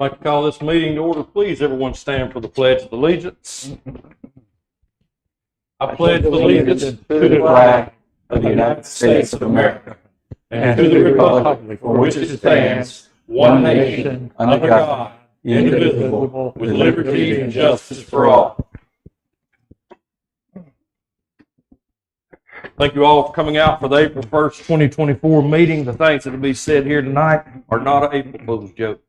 I'd like to call this meeting to order. Please, everyone stand for the Pledge of Allegiance. I pledge allegiance to the flag of the United States of America and to the republic for which it stands, one nation, under God, indivisible, with liberty and justice for all. Thank you all for coming out for the April 1st, 2024 meeting. The things that will be said here tonight are not an April Fool's joke.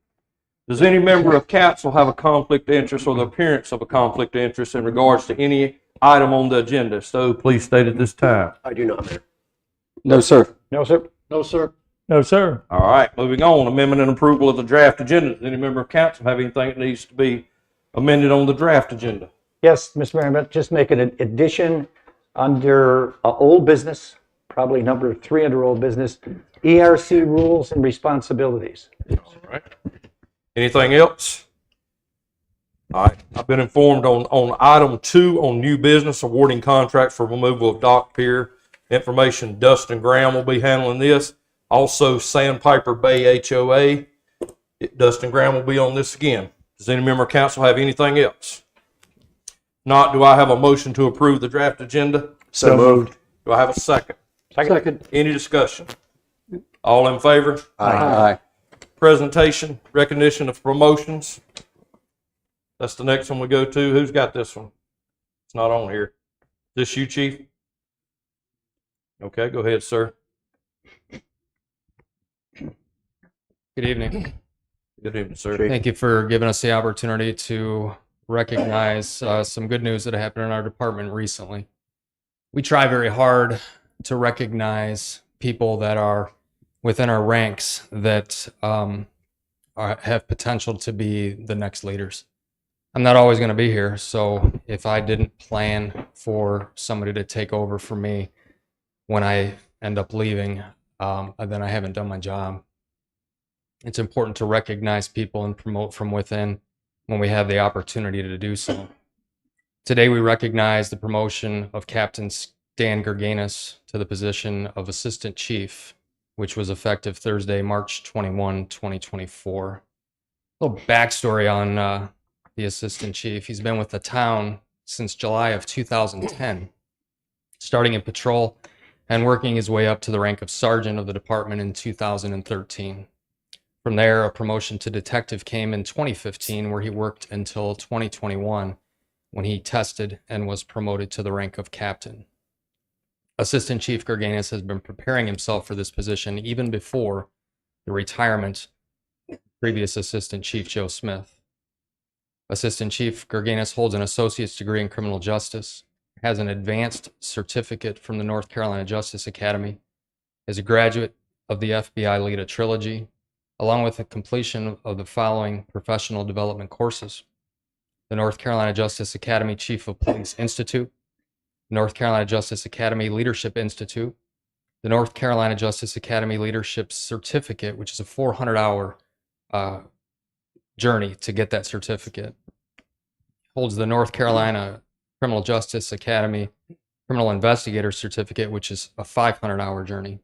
Does any member of council have a conflict of interest or the appearance of a conflict of interest in regards to any item on the agenda? So please state at this time. I do not, Mayor. No, sir. No, sir. No, sir. No, sir. All right, moving on. Amendment and approval of the draft agenda. Does any member of council have anything that needs to be amended on the draft agenda? Yes, Mr. Mayor, but just make an addition under old business, probably number 3 under old business, ERC rules and responsibilities. All right. Anything else? All right. I've been informed on item 2 on new business, awarding contracts for removal of dock pier information. Dustin Graham will be handling this. Also, Sandpiper Bay HOA. Dustin Graham will be on this again. Does any member of council have anything else? Not, do I have a motion to approve the draft agenda? So moved. Do I have a second? Second. Any discussion? All in favor? Aye. Presentation, recognition of promotions. That's the next one we go to. Who's got this one? It's not on here. Is this you, Chief? Okay, go ahead, sir. Good evening. Good evening, sir. Thank you for giving us the opportunity to recognize some good news that happened in our department recently. We try very hard to recognize people that are within our ranks that have potential to be the next leaders. I'm not always going to be here, so if I didn't plan for somebody to take over for me when I end up leaving, then I haven't done my job. It's important to recognize people and promote from within when we have the opportunity to do so. Today we recognize the promotion of Captain Stan Gerganis to the position of Assistant Chief, which was effective Thursday, March 21, 2024. A little backstory on the Assistant Chief. He's been with the town since July of 2010, starting in patrol and working his way up to the rank of Sergeant of the department in 2013. From there, a promotion to detective came in 2015, where he worked until 2021, when he tested and was promoted to the rank of captain. Assistant Chief Gerganis has been preparing himself for this position even before the retirement of previous Assistant Chief Joe Smith. Assistant Chief Gerganis holds an associate's degree in criminal justice, has an advanced certificate from the North Carolina Justice Academy, is a graduate of the FBI LEADA Trilogy, along with the completion of the following professional development courses: the North Carolina Justice Academy Chief of Police Institute, North Carolina Justice Academy Leadership Institute, the North Carolina Justice Academy Leadership Certificate, which is a 400-hour journey to get that certificate. Holds the North Carolina Criminal Justice Academy Criminal Investigator Certificate, which is a 500-hour journey.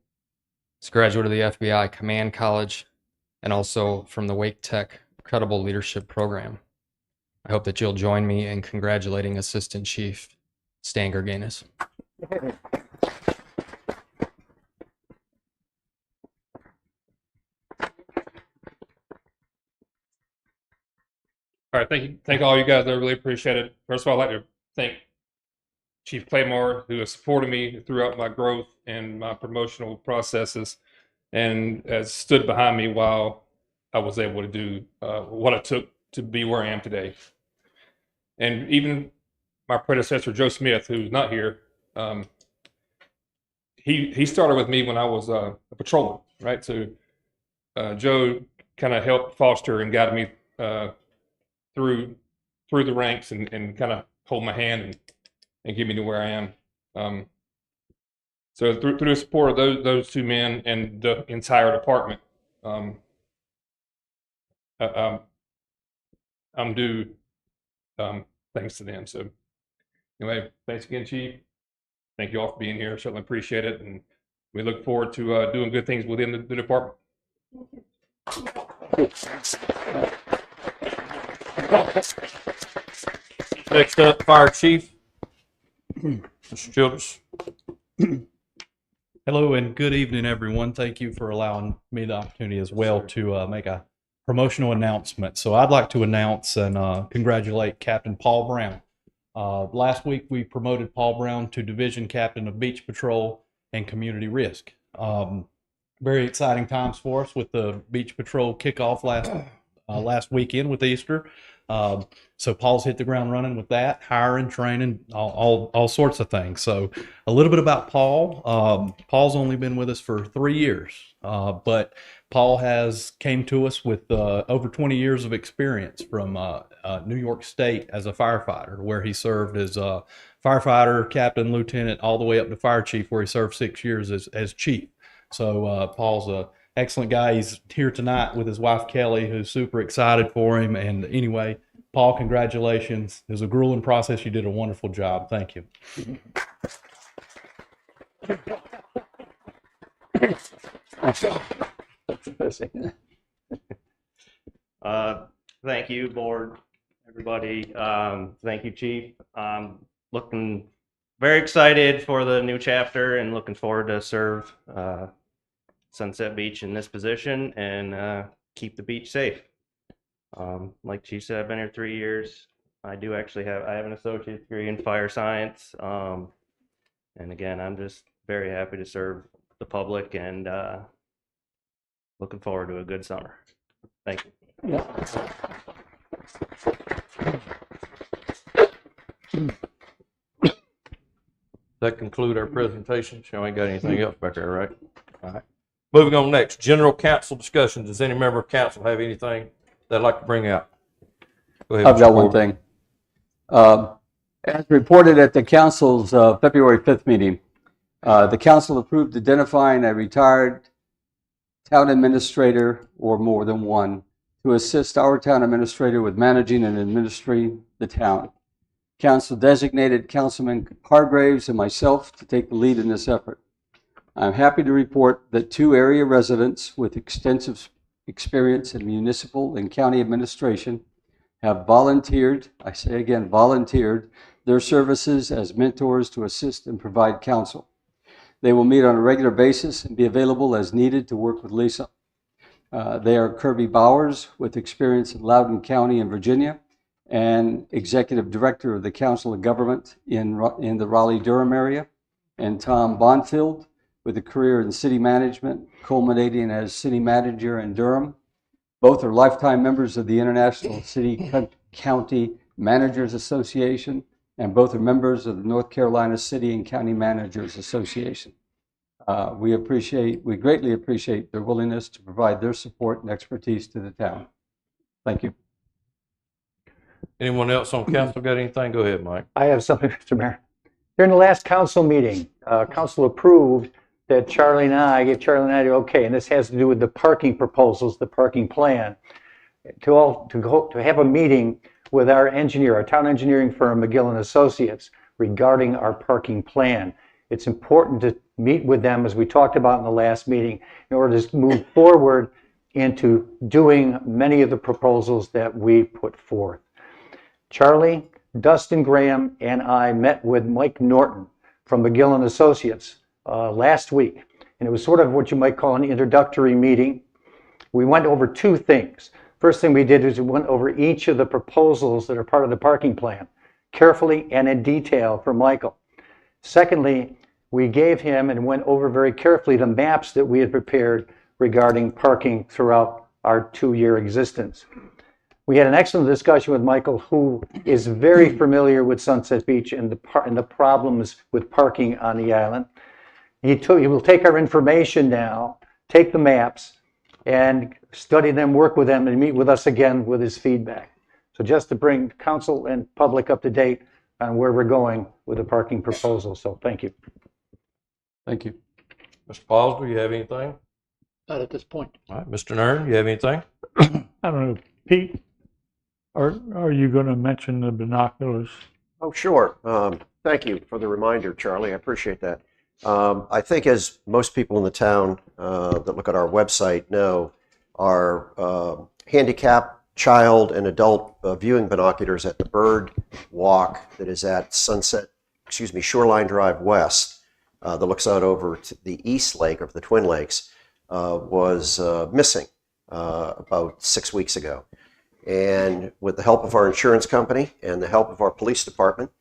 He's a graduate of the FBI Command College and also from the Wake Tech Credible Leadership Program. I hope that you'll join me in congratulating Assistant Chief Stan Gerganis. All right, thank all you guys. I really appreciate it. First of all, I'd like to thank Chief Claymore, who has supported me throughout my growth and my promotional processes, and has stood behind me while I was able to do what it took to be where I am today. And even my predecessor, Joe Smith, who's not here, he started with me when I was a patrolman, right? So Joe kind of helped foster and guide me through the ranks and kind of hold my hand and get me to where I am. So through the support of those two men and the entire department, I'm due thanks to them. So anyway, thanks again, Chief. Thank you all for being here. Certainly appreciate it, and we look forward to doing good things within the department. Next up, Fire Chief. Mr. Childers. Hello and good evening, everyone. Thank you for allowing me the opportunity as well to make a promotional announcement. So I'd like to announce and congratulate Captain Paul Brown. Last week, we promoted Paul Brown to Division Captain of Beach Patrol and Community Risk. Very exciting times for us with the Beach Patrol kickoff last weekend with Easter. So Paul's hit the ground running with that, hiring, training, all sorts of things. So a little bit about Paul. Paul's only been with us for 3 years, but Paul came to us with over 20 years of experience from New York State as a firefighter, where he served as a firefighter, captain, lieutenant, all the way up to fire chief, where he served 6 years as chief. So Paul's a excellent guy. He's here tonight with his wife, Kelly, who's super excited for him. And anyway, Paul, congratulations. It was a grueling process. You did a wonderful job. Thank you. Thank you, board, everybody. Thank you, Chief. Looking very excited for the new chapter and looking forward to serve Sunset Beach in this position and keep the beach safe. Like Chief said, I've been here 3 years. I have an associate's degree in fire science. And again, I'm just very happy to serve the public and looking forward to a good summer. Thank you. That conclude our presentation. Y'all ain't got anything else back there, right? All right. Moving on next, general council discussion. Does any member of council have anything they'd like to bring out? Go ahead, I've Mr. got one Ford. thing. As reported at the council's February 5th meeting, the council approved identifying a retired town administrator or more than one to assist our town administrator with managing and administering the town. Council designated Councilman Hargraves and myself to take the lead in this effort. I'm happy to report that 2 area residents with extensive experience in municipal and county administration have volunteered, I say again, volunteered their services as mentors to assist and provide counsel. They will meet on a regular basis and be available as needed to work with Lisa. They are Kirby Bowers, with experience in Loudoun County in Virginia, and Executive Director of the Council of Government in the Raleigh-Durham area, and Tom Bonfield, with a career in city management, culminating as city manager in Durham. Both are lifetime members of the International City County Managers Association, and both are members of the North Carolina City and County Managers Association. We greatly appreciate their willingness to provide their support and expertise to the town. Thank you. Anyone else on council got anything? Go ahead, Mike. I have something, Mr. Mayor. During the last council meeting, council approved that gave Charlie and I the okay, and this has to do with the parking proposals, the parking plan, to have a meeting with our engineer, our town engineering firm, McGill and Associates, regarding our parking plan. It's important to meet with them, as we talked about in the last meeting, in order to move forward into doing many of the proposals that we put forth. Charlie, Dustin Graham, and I met with Mike Norton from McGill and Associates last week, and it was sort of what you might call an introductory meeting. We went over 2 things. First thing we did is we went over each of the proposals that are part of the parking plan, carefully and in detail for Michael. Secondly, we gave him and went over very carefully the maps that we had prepared regarding parking throughout our 2-year existence. We had an excellent discussion with Michael, who is very familiar with Sunset Beach and the problems with parking on the island. He will take our information now, take the maps, and study them, work with them, and meet with us again with his feedback. So just to bring council and public up to date on where we're going with the parking proposal. So thank you. Thank you. Mr. Pauls, do you have anything? Not at this point. All right, Mr. Nern, you have anything? I don't know, Pete, are you going to mention the binoculars? Oh, sure. Thank you for the reminder, Charlie. I appreciate that. I think, as most people in the town that look at our website know, our handicap child and adult viewing binoculars at the bird walk that is at Shoreline Drive West, that looks out over to the East Lake of the Twin Lakes, was missing about 6 weeks ago. And with the help of our insurance company and the help of our police department,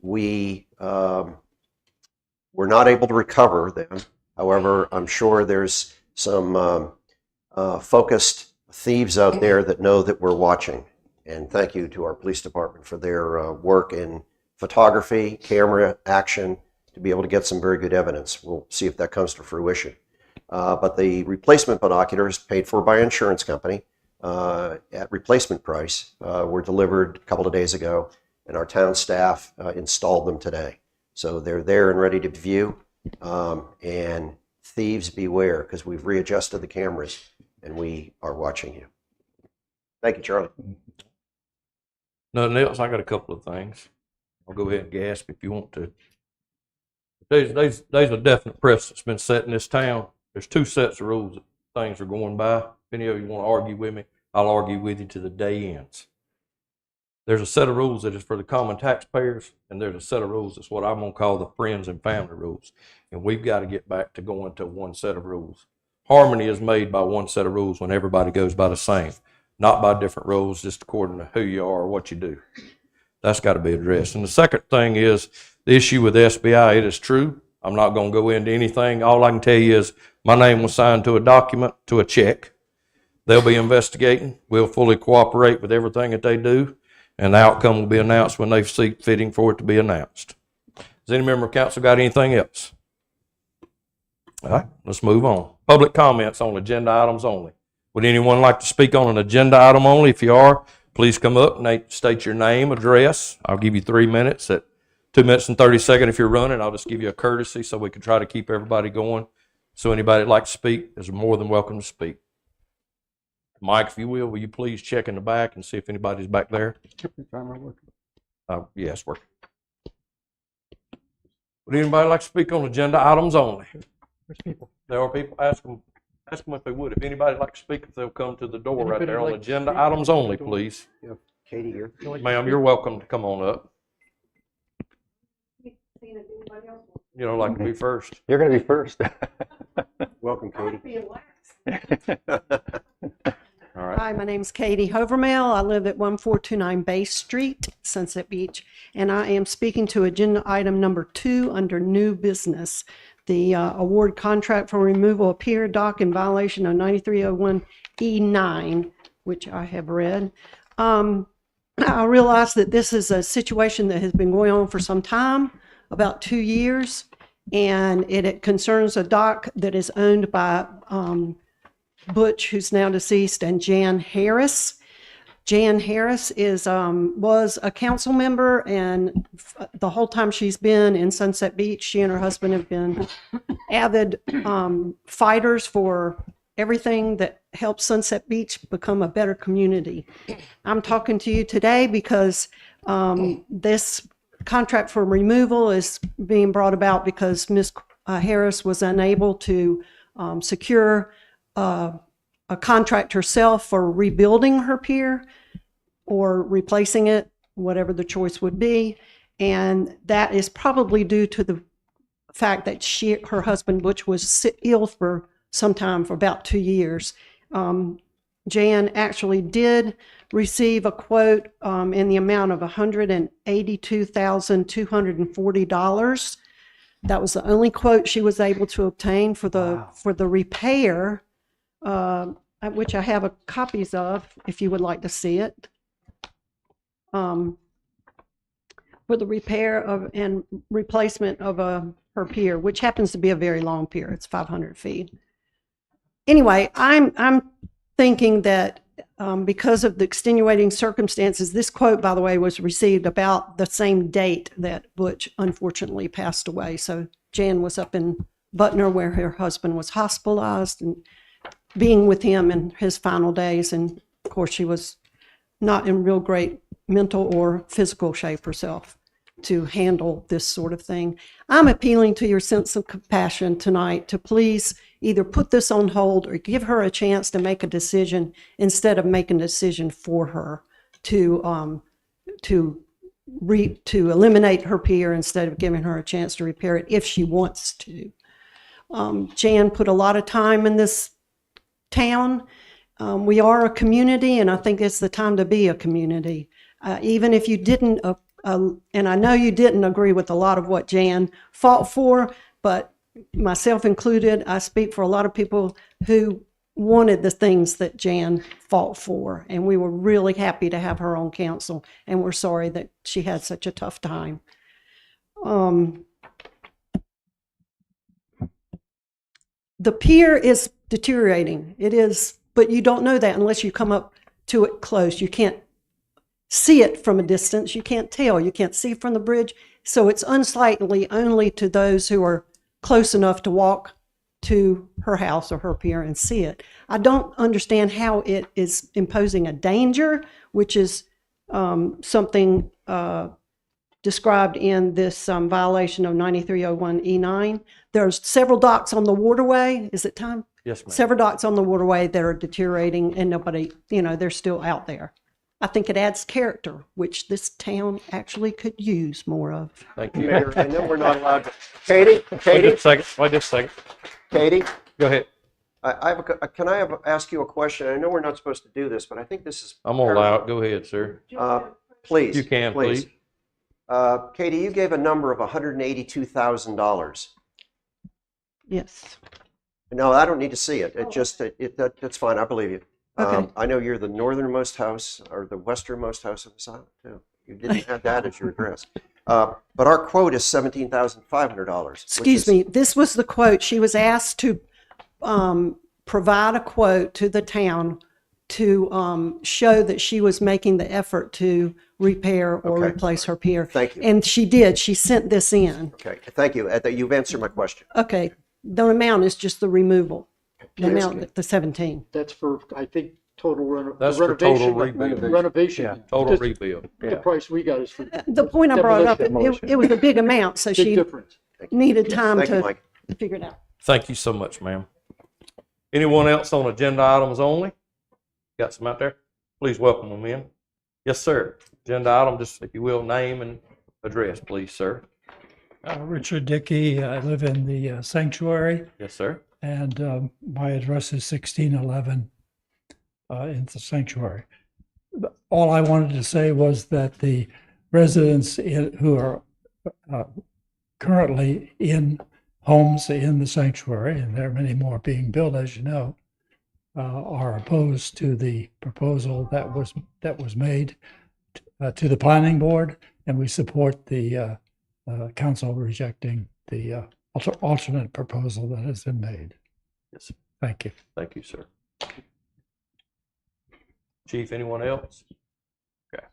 we were not able to recover them. However, I'm sure there's some focused thieves out there that know that we're watching. And thank you to our police department for their work in photography, camera action, to be able to get some very good evidence. We'll see if that comes to fruition. But the replacement binoculars, paid for by an insurance company at replacement price, were delivered a couple of days ago, and our town staff installed them today. So they're there and ready to view. And thieves beware, because we've readjusted the cameras and we are watching you. Thank you, Charlie. Nothing else? I got a couple of things. I'll go ahead and gasp if you want to. There's a definite precedent that's been set in this town. There's two sets of rules that things are going by. If any of you want to argue with me, I'll argue with you to the day ends. There's a set of rules that is for the common taxpayers, and there's a set of rules that's what I'm going to call the friends and family rules. And we've got to get back to going to one set of rules. Harmony is made by one set of rules when everybody goes by the same, not by different rules just according to who you are or what you do. That's got to be addressed. And the second thing is the issue with SBI. It is true. I'm not going to go into anything. All I can tell you is my name was signed to a document, to a check. They'll be investigating. We'll fully cooperate with everything that they do, and the outcome will be announced when they see fitting for it to be announced. Does any member of council got anything else? All right, let's move on. Public comments on agenda items only. Would anyone like to speak on an agenda item only? If you are, please come up and state your name, address. I'll give you 3 minutes. At 2 minutes and 30 seconds if you're running, I'll just give you a courtesy so we can try to keep everybody going. So anybody that'd like to speak is more than welcome to speak. Mike, if you will you please check in the back and see if anybody's back there? Yes, working. Would anybody like to speak on agenda items only? There's people. There are people. Ask them if they would. If anybody'd like to speak, if they'll come to the door right there on agenda items only, please. Yeah, Katie here. Ma'am, you're welcome to come on up. You don't like to be first. You're going to be first. Welcome, Katie. All right. Hi, my name's Katie Hovermail. I live at 1429 Bay Street, Sunset Beach, and I am speaking to agenda item number 2 under new business. The award contract for removal of pier dock in violation of 9301E9, which I have read. I realize that this is a situation that has been going on for some time, about 2 years, and it concerns a dock that is owned by Butch, who's now deceased, and Jan Harris. Jan Harris was a council member, and the whole time she's been in Sunset Beach, she and her husband have been avid fighters for everything that helps Sunset Beach become a better community. I'm talking to you today because this contract for removal is being brought about because Ms. Harris was unable to secure a contract herself for rebuilding her pier or replacing it, whatever the choice would be. And that is probably due to the fact that her husband Butch was ill for some time, for about 2 years. Jan actually did receive a quote in the amount of $182,240. That was the only quote she was able to obtain for the repair, which I have copies of if you would like to see it. For the repair of and replacement of her pier, which happens to be a very long pier. It's 500 feet. Anyway, I'm thinking that because of the extenuating circumstances, this quote, by the way, was received about the same date that Butch unfortunately passed away. So Jan was up in Butner where her husband was hospitalized and being with him in his final days. And of course, she was not in real great mental or physical shape herself. to handle this sort of thing. I'm appealing to your sense of compassion tonight to please either put this on hold or give her a chance to make a decision instead of making a decision for her to eliminate her pier instead of giving her a chance to repair it if she wants to. Jan put a lot of time in this town. We are a community, and I think it's the time to be a community. Even if you didn't, and I know you didn't agree with a lot of what Jan fought for, but myself included, I speak for a lot of people who wanted the things that Jan fought for, and we were really happy to have her on council, and we're sorry that she had such a tough time. The pier is deteriorating. It is, but you don't know that unless you come up to it close. You can't see it from a distance. You can't tell. You can't see from the bridge. So it's unsightly only to those who are close enough to walk to her house or her pier and see it. I don't understand how it is imposing a danger, which is something described in this violation of 9301E9. There's several docks on the waterway. Is it time? Yes, ma'am. Several docks on the waterway that are deteriorating and nobody, they're still out there. I think it adds character, which this town actually could use more of. Thank you. Mayor, I know we're not allowed to. Katie, Wait Katie, just a second. Wait just a second. Katie, Go ahead. can I ask you a question? I know we're not supposed to do this, but I think this is. I'm gonna allow it. Go ahead, sir. Please. You can, please. Katie, you gave a number of $182,000. Yes. No, I don't need to see it. That's fine. I believe you. Okay. I know you're the northernmost house or the westernmost house of this island too. You didn't have that as your address. But our quote is $17,500. Excuse me, this was the quote. She was asked to provide a quote to the town to show that she was making the effort to repair or Okay. replace her pier. Thank you. And she did. She sent this in. Okay, thank you. You've answered my question. Okay, the amount is just the removal. The Yes. amount, the 17. That's for, I think, total That's for total renovation. rebuild. Renovation. Total Just rebuild. The price we got is for The point I brought up, Demolition. it was a big amount, so big she difference. needed time Thank you, to Mike. figure it out. Thank you so much, ma'am. Anyone else on agenda items only? Got some out there? Please welcome them in. Yes, sir. Agenda item, just if you will, name and address, please, sir. Richard Dickey. I live in the sanctuary, Yes, sir. and my address is 1611 in the sanctuary. All I wanted to say was that the residents who are currently in homes in the sanctuary, and there are many more being built, as you know, are opposed to the proposal that was made to the planning board, and we support the council rejecting the alternate proposal that has been made. Yes, sir. Thank you. Thank you, sir. Chief, anyone else? Okay.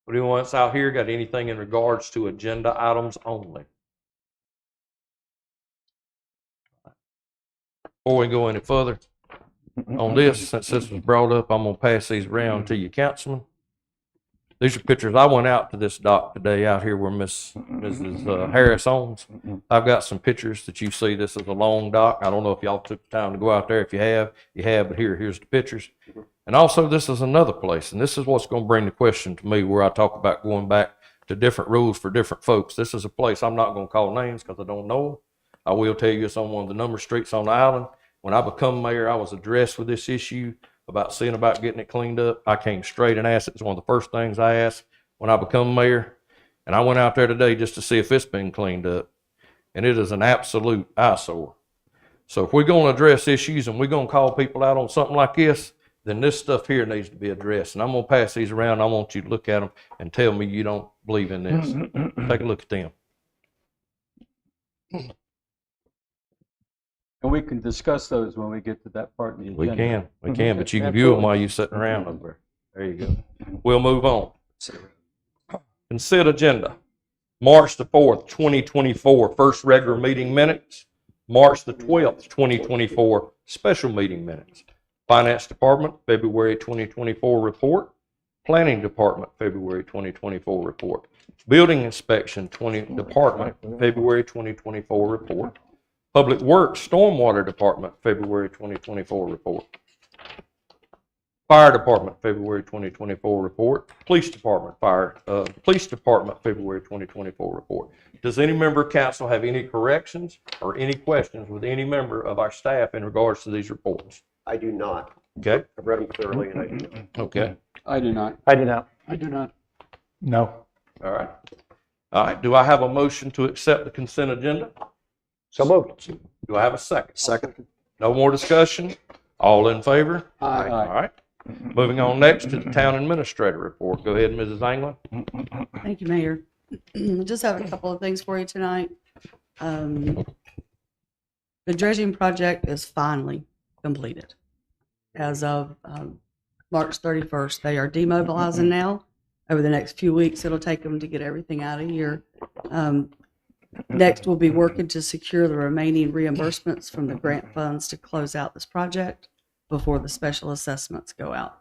Would anyone else out here got anything in regards to agenda items only? Before we go any further on this, since this was brought up, I'm gonna pass these around to you, councilman. These are pictures. I went out to this dock today out here where Mrs. Harris owns. I've got some pictures that you see. This is a long dock. I don't know if y'all took the time to go out there. If you have, but here's the pictures. And also this is another place, and this is what's going to bring the question to me where I talk about going back to different rules for different folks. This is a place, I'm not going to call names because I don't know them. I will tell you it's on one of the number streets on the island. When I become mayor, I was addressed with this issue about seeing about getting it cleaned up. I came straight and asked. It was one of the first things I asked when I become mayor. And I went out there today just to see if it's been cleaned up. And it is an absolute eyesore. So if we're going to address issues and we're going to call people out on something like this, then this stuff here needs to be addressed. And I'm going to pass these around. I want you to look at them and tell me you don't believe in this. Take a look at them. And we can discuss those when we get to that part of the agenda. We can, but you can view them while you're sitting around over there. There you go. We'll move on. Consent agenda. March the 4th, 2024, first regular meeting minutes. March the 12th, 2024, special meeting minutes. Finance Department, February 2024 report. Planning Department, February 2024 report. Building Inspection Department, February 2024 report. Public Works Stormwater Department, February 2024 report. Fire Department, February 2024 report. Police Department, Police Department, February 2024 report. Does any member of council have any corrections or any questions with any member of our staff in regards to these reports? I do not. Okay, I've read them thoroughly and I do not. okay, I do not. I do not. I do not. No. all right. All right, do I have a motion to accept the consent agenda? So moved. Do I have a second? Second. No more discussion? All in favor? Aye. All right. Moving on next to the town administrator report. Go ahead, Mrs. Anglin. Thank you, Mayor. Just have a couple of things for you tonight. The dredging project is finally completed. As of March 31st, they are demobilizing now. Over the next few weeks, it'll take them to get everything out of here. Next, we'll be working to secure the remaining reimbursements from the grant funds to close out this project before the special assessments go out.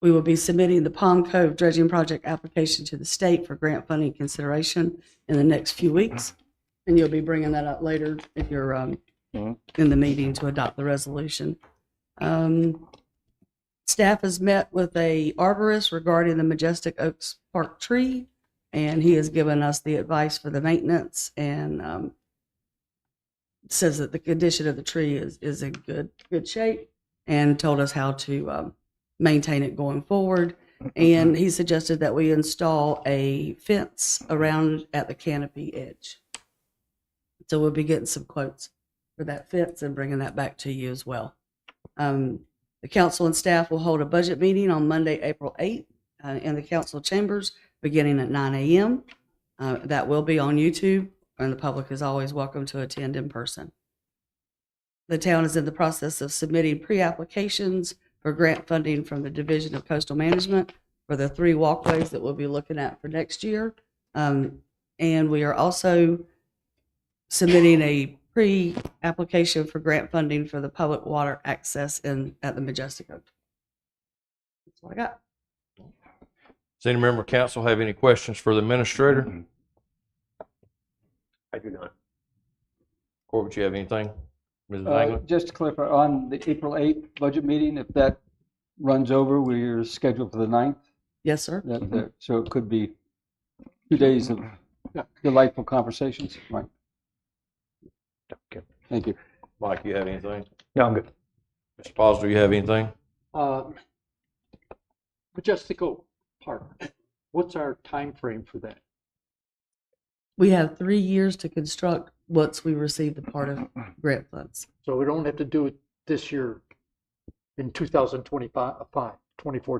We will be submitting the Palm Cove dredging project application to the state for grant funding consideration in the next few weeks. And you'll be bringing that up later if you're in the meeting to adopt the resolution. Staff has met with a arborist regarding the Majestic Oaks Park tree, and he has given us the advice for the maintenance and says that the condition of the tree is in good shape, and told us how to maintain it going forward. And he suggested that we install a fence around at the canopy edge. So we'll be getting some quotes for that fence and bringing that back to you as well. The council and staff will hold a budget meeting on Monday, April 8th in the council chambers beginning at 9 a.m. That will be on YouTube, and the public is always welcome to attend in person. The town is in the process of submitting pre-applications for grant funding from the Division of Coastal Management for the 3 walkways that we'll be looking at for next year. And we are also submitting a pre-application for grant funding for the public water access at the Majestic Oak. That's what I got. Does any member of council have any questions for the administrator? I do not. Corbett, you have anything? Mrs. Anglin? Just to clarify, on the April 8th budget meeting, if that runs over, we're scheduled for the 9th. Yes, sir. So it could be 2 days of delightful conversations. Right. Okay. Thank you. Mike, you have anything? No, I'm good. Mr. Posner, you have anything? Majestic Oak Park, what's our time frame for that? We have 3 years to construct once we receive the part of grant funds. So we don't have to do it this year in 24,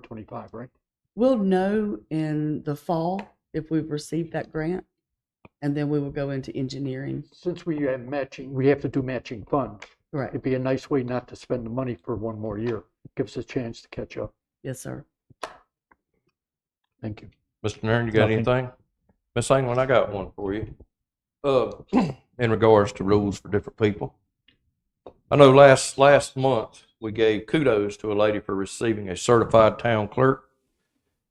25, right? We'll know in the fall if we've received that grant, and then we will go into engineering. Since we have matching, we have to do matching funds. Right. It'd be a nice way not to spend the money for one more year. Gives us a chance to catch up. Yes, sir. Thank you. Mr. Nairn, you got Nothing. anything? Miss Anglin, I got one for you. In regards to rules for different people. I know last month we gave kudos to a lady for receiving a certified town clerk.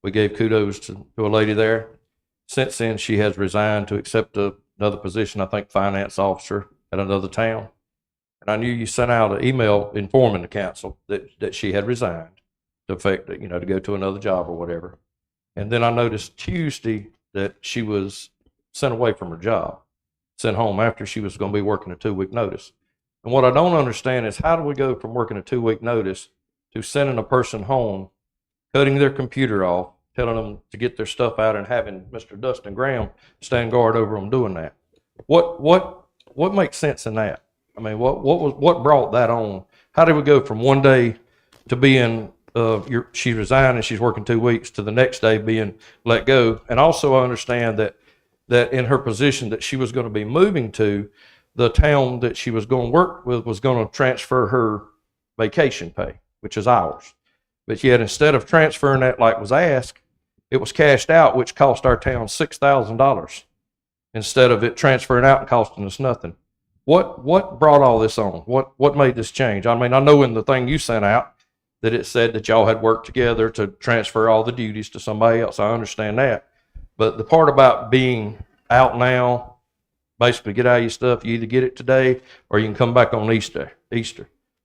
We gave kudos to a lady there. Since then, she has resigned to accept another position, I think finance officer at another town. And I knew you sent out an email informing the council that she had resigned to effect, to go to another job or whatever. And then I noticed Tuesday that she was sent away from her job, sent home after she was going to be working a 2-week notice. And what I don't understand is how do we go from working a 2-week notice to sending a person home, cutting their computer off, telling them to get their stuff out, and having Mr. Dustin Graham stand guard over them doing that? What makes sense in that? I mean, what brought that on? How did we go from one day to being she resigned and she's working 2 weeks to the next day being let go? And also I understand that in her position that she was going to be moving to, the town that she was going to work with was going to transfer her vacation pay, which is ours. But yet instead of transferring that like was asked, it was cashed out, which cost our town $6,000 instead of it transferring out and costing us nothing. What brought all this on? What made this change? I mean, I know in the thing you sent out that it said that y'all had worked together to transfer all the duties to somebody else. I understand that. But the part about being out now, basically get out of your stuff, you either get it today or you can come back on Easter.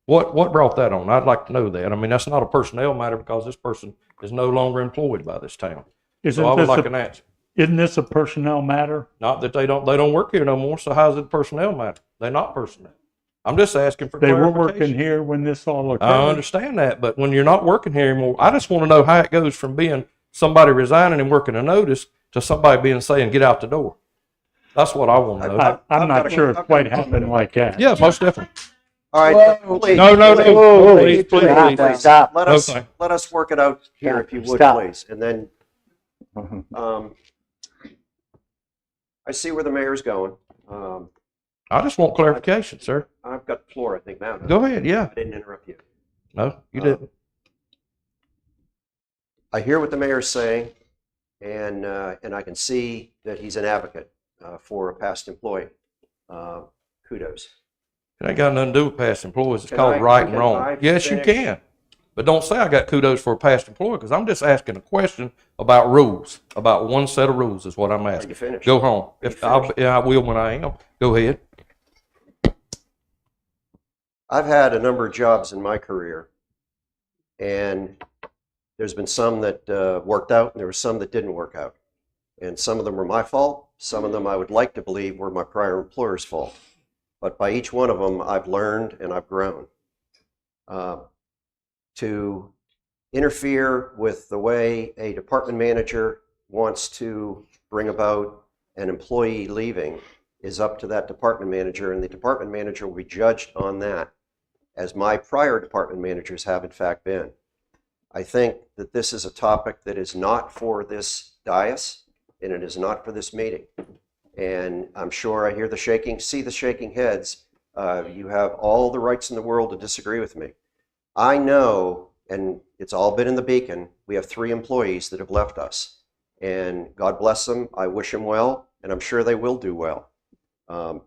What brought that on? I'd like to know that. I mean, that's not a personnel matter because this person is no longer employed by this town. So I would like an answer. Isn't this a personnel matter? Not that they don't work here no more, so how's it a personnel matter? They're not personnel. I'm just asking for They were clarification. working here when this all occurred. I understand that, but when you're not working here anymore, I just want to know how it goes from being somebody resigning and working a notice to somebody being saying, get out the door. That's what I want to know. I'm not sure it quite happened like that. Yeah, most definitely. All right, please. No, Please, please. Stop. Let us work it out here if you would, Stop. please. And then, I see where the mayor's going. I just want clarification, sir. I've got the floor, I think, now. Go ahead, yeah. I didn't interrupt you. No, you didn't. I hear what the mayor's saying, and I can see that he's an advocate for a past employee. Kudos. It ain't got nothing to do with past employees. It's Can called I- right and can wrong. I Yes, you finish? can. But don't say I got kudos for a past employee because I'm just asking a question about rules, about one set of rules is what I'm Are asking. you finished? Go home. Are you If I, finished? yeah, I will when I am. Go ahead. I've had a number of jobs in my career, and there's been some that worked out, and there were some that didn't work out. And some of them were my fault. Some of them I would like to believe were my prior employer's fault. But by each one of them, I've learned and I've grown. To interfere with the way a department manager wants to bring about an employee leaving is up to that department manager, and the department manager will be judged on that, as my prior department managers have in fact been. I think that this is a topic that is not for this dais, and it is not for this meeting. And I'm sure I hear the shaking, see the shaking heads. You have all the rights in the world to disagree with me. I know, and it's all been in the Beacon, we have 3 employees that have left us. And God bless them, I wish them well, and I'm sure they will do well. I'm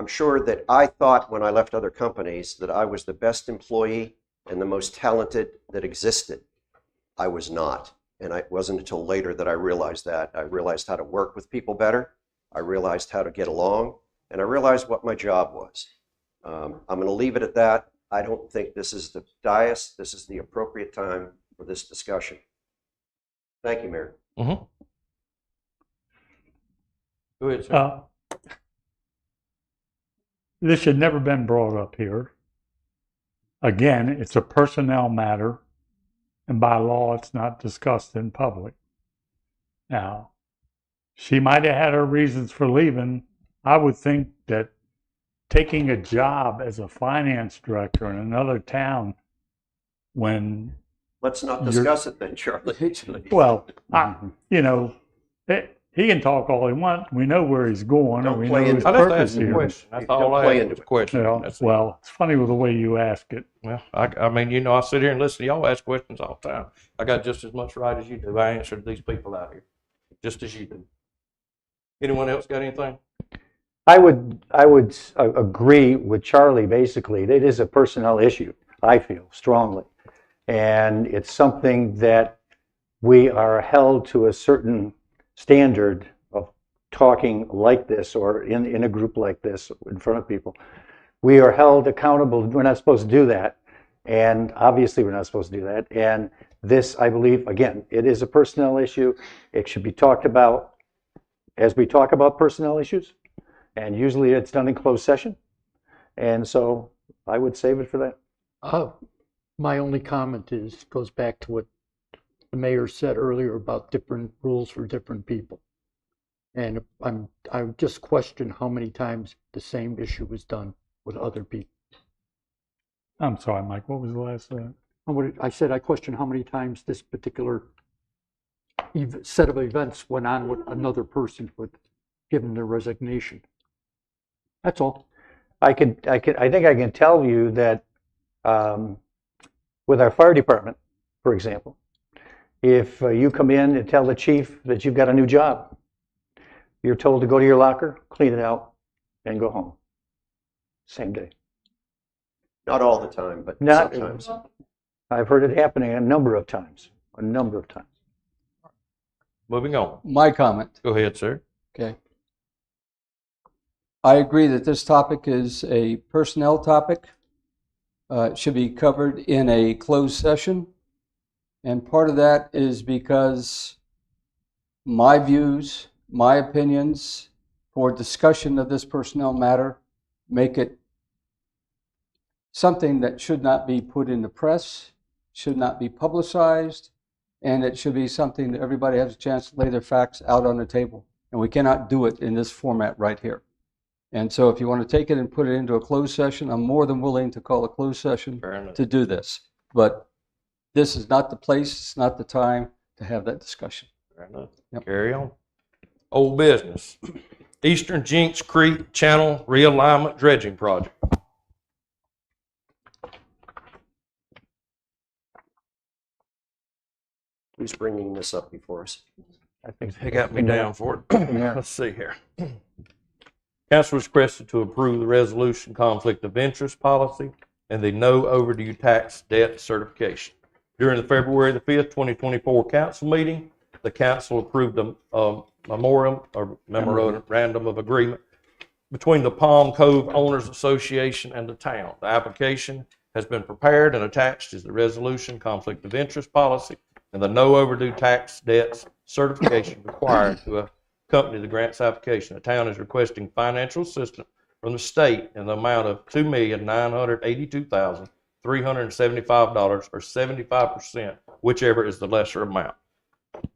sure that I thought when I left other companies that I was the best employee and the most talented that existed. I was not. And it wasn't until later that I realized that. I realized how to work with people better. I realized how to get along. And I realized what my job was. I'm going to leave it at that. I don't think this is the dais. This is the appropriate time for this discussion. Thank you, Mayor. Mm-hmm. Go ahead, sir. This had never been brought up here. Again, it's a personnel matter, and by law, it's not discussed in public. Now, she might have had her reasons for leaving. I would think that taking a job as a finance director in another town when Let's not discuss it then, Charlie. well, he can talk all he wants. We know where he's going, Don't and we play know his into I just purpose asked a here. question. That's Don't all I play asked into was a it. question. Well, That's it. well, it's funny with the way you ask it. Well, I mean, I sit here and listen to y'all ask questions all the time. I got just as much right as you do. I answer to these people out here, just as you do. Anyone else got anything? I would agree with Charlie, basically. It is a personnel issue, I feel strongly. And it's something that we are held to a certain standard of talking like this or in a group like this in front of people. We are held accountable. We're not supposed to do that. And obviously we're not supposed to do that. And this, I believe, again, it is a personnel issue. It should be talked about as we talk about personnel issues. And usually it's done in closed session. And so I would save it for that. My only comment goes back to what the mayor said earlier about different rules for different people. And I just question how many times the same issue was done with other people. I'm sorry, Mike, what was the last thing? I said I question how many times this particular set of events went on with another person with given their resignation. That's all. I think I can tell you that with our fire department, for example, if you come in and tell the chief that you've got a new job, you're told to go to your locker, clean it out, and go home. Same day. Not all the time, but Not- sometimes. I've heard it happening a number of times, a number of times. Moving on. My comment. Go ahead, sir. Okay. I agree that this topic is a personnel topic. It should be covered in a closed session. And part of that is because my views, my opinions for discussion of this personnel matter make it something that should not be put in the press, should not be publicized, and it should be something that everybody has a chance to lay their facts out on the table. And we cannot do it in this format right here. And so if you want to take it and put it into a closed session, I'm more than willing to call a closed session Fair enough. to do this. But this is not the place, it's not the time to have that discussion. Fair enough. Yep. Carry on. Old business. Eastern Jinx Creek Channel Realignment Dredging Project. Who's bringing this up before us? I think They got me down for it. Yeah. Let's see here. Council is requested to approve the resolution conflict of interest policy and the no overdue tax debt certification. During the February the 5th, 2024 council meeting, the council approved a memorandum of agreement between the Palm Cove Owners Association and the town. The application has been prepared and attached is the resolution conflict of interest policy and the no overdue tax debts certification required to accompany the grant's application. The town is requesting financial assistance from the state in the amount of $2,982,375 or 75%, whichever is the lesser amount.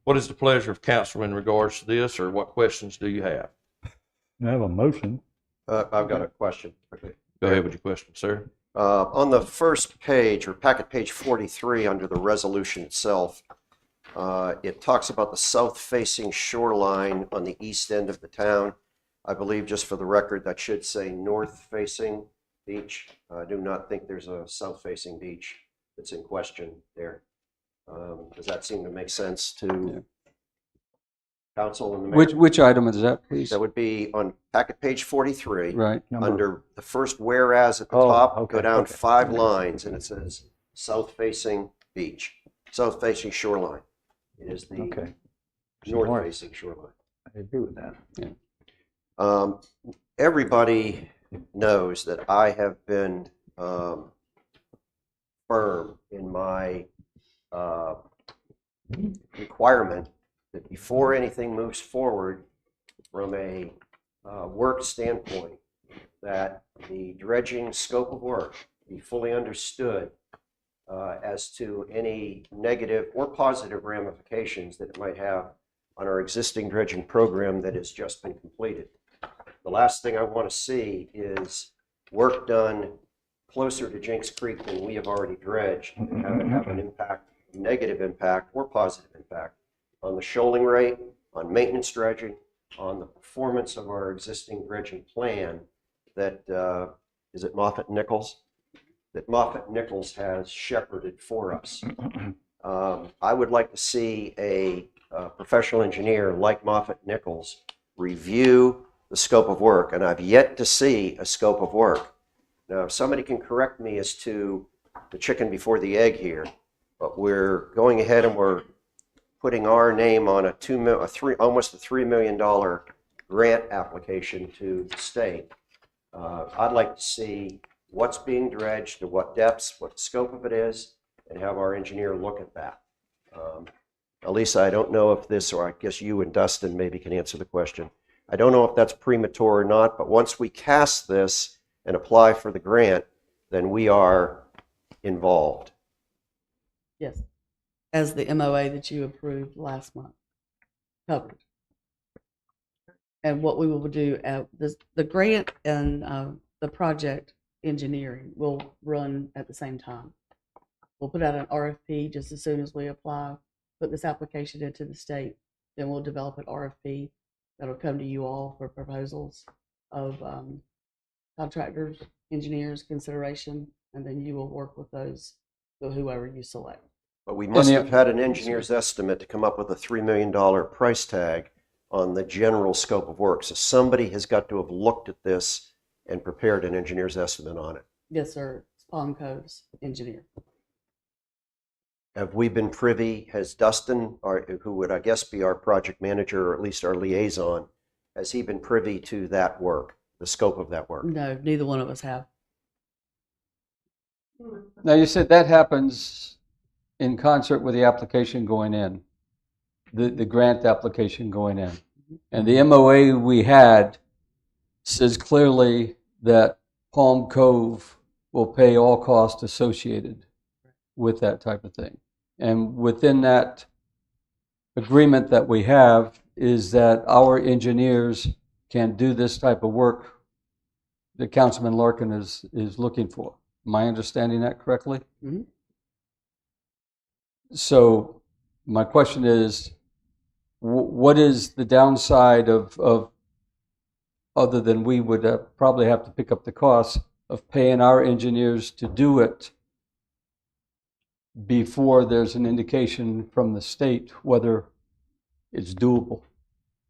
What is the pleasure of council in regards to this, or what questions do you have? You have a motion. I've got a question. Go ahead with your question, sir. On the first page, or packet page 43, under the resolution itself, it talks about the south-facing shoreline on the east end of the town. I believe, just for the record, that should say north-facing beach. I do not think there's a south-facing beach that's in question there. Does that seem to make sense to council and the mayor? Which item is that, please? That would be on packet page 43. Right. Under the first whereas at the Oh, top, okay, go down okay. 5 lines, and it says south-facing beach, south-facing shoreline. It is the Okay. north-facing shoreline. I agree with that. Everybody knows that I have been firm in my requirement that before anything moves forward from a work standpoint, that the dredging scope of work be fully understood as to any negative or positive ramifications that it might have on our existing dredging program that has just been completed. The last thing I want to see is work done closer to Jinx Creek than we have already dredged and have it have an impact, negative impact or positive impact on the shoaling rate, on maintenance dredging, on the performance of our existing dredging plan that, is it Moffett Nichols? That Moffett Nichols has shepherded for us. I would like to see a professional engineer like Moffett Nichols review the scope of work, and I've yet to see a scope of work. Now, if somebody can correct me as to the chicken before the egg here, but we're going ahead and we're putting our name on almost a $3 million grant application to the state. I'd like to see what's being dredged, to what depths, what the scope of it is, and have our engineer look at that. Elisa, I don't know if this, or I guess you and Dustin maybe can answer the question. I don't know if that's premature or not, but once we cast this and apply for the grant, then we are involved. Yes, as the MOA that you approved last month covered. And what we will do, the grant and the project engineering will run at the same time. We'll put out an RFP just as soon as we apply, put this application into the state, then we'll develop an RFP that'll come to you all for proposals of contractors, engineers, consideration, and then you will work with those, so whoever you select. But we must have had an engineer's estimate to come up with a $3 million price tag on the general scope of work. So somebody has got to have looked at this and prepared an engineer's estimate on it. Yes, sir. It's Palm Cove's engineer. Have we been privy, has Dustin, who would I guess be our project manager or at least our liaison, has he been privy to that work, the scope of that work? No, neither one of us have. Now, you said that happens in concert with the application going in, the grant application going in. And the MOA we had says clearly that Palm Cove will pay all costs associated with that type of thing. And within that agreement that we have is that our engineers can do this type of work that Councilman Larkin is looking for. Am I understanding that correctly? Mm-hmm. So my question is, what is the downside of other than we would probably have to pick up the cost of paying our engineers to do it before there's an indication from the state whether it's doable?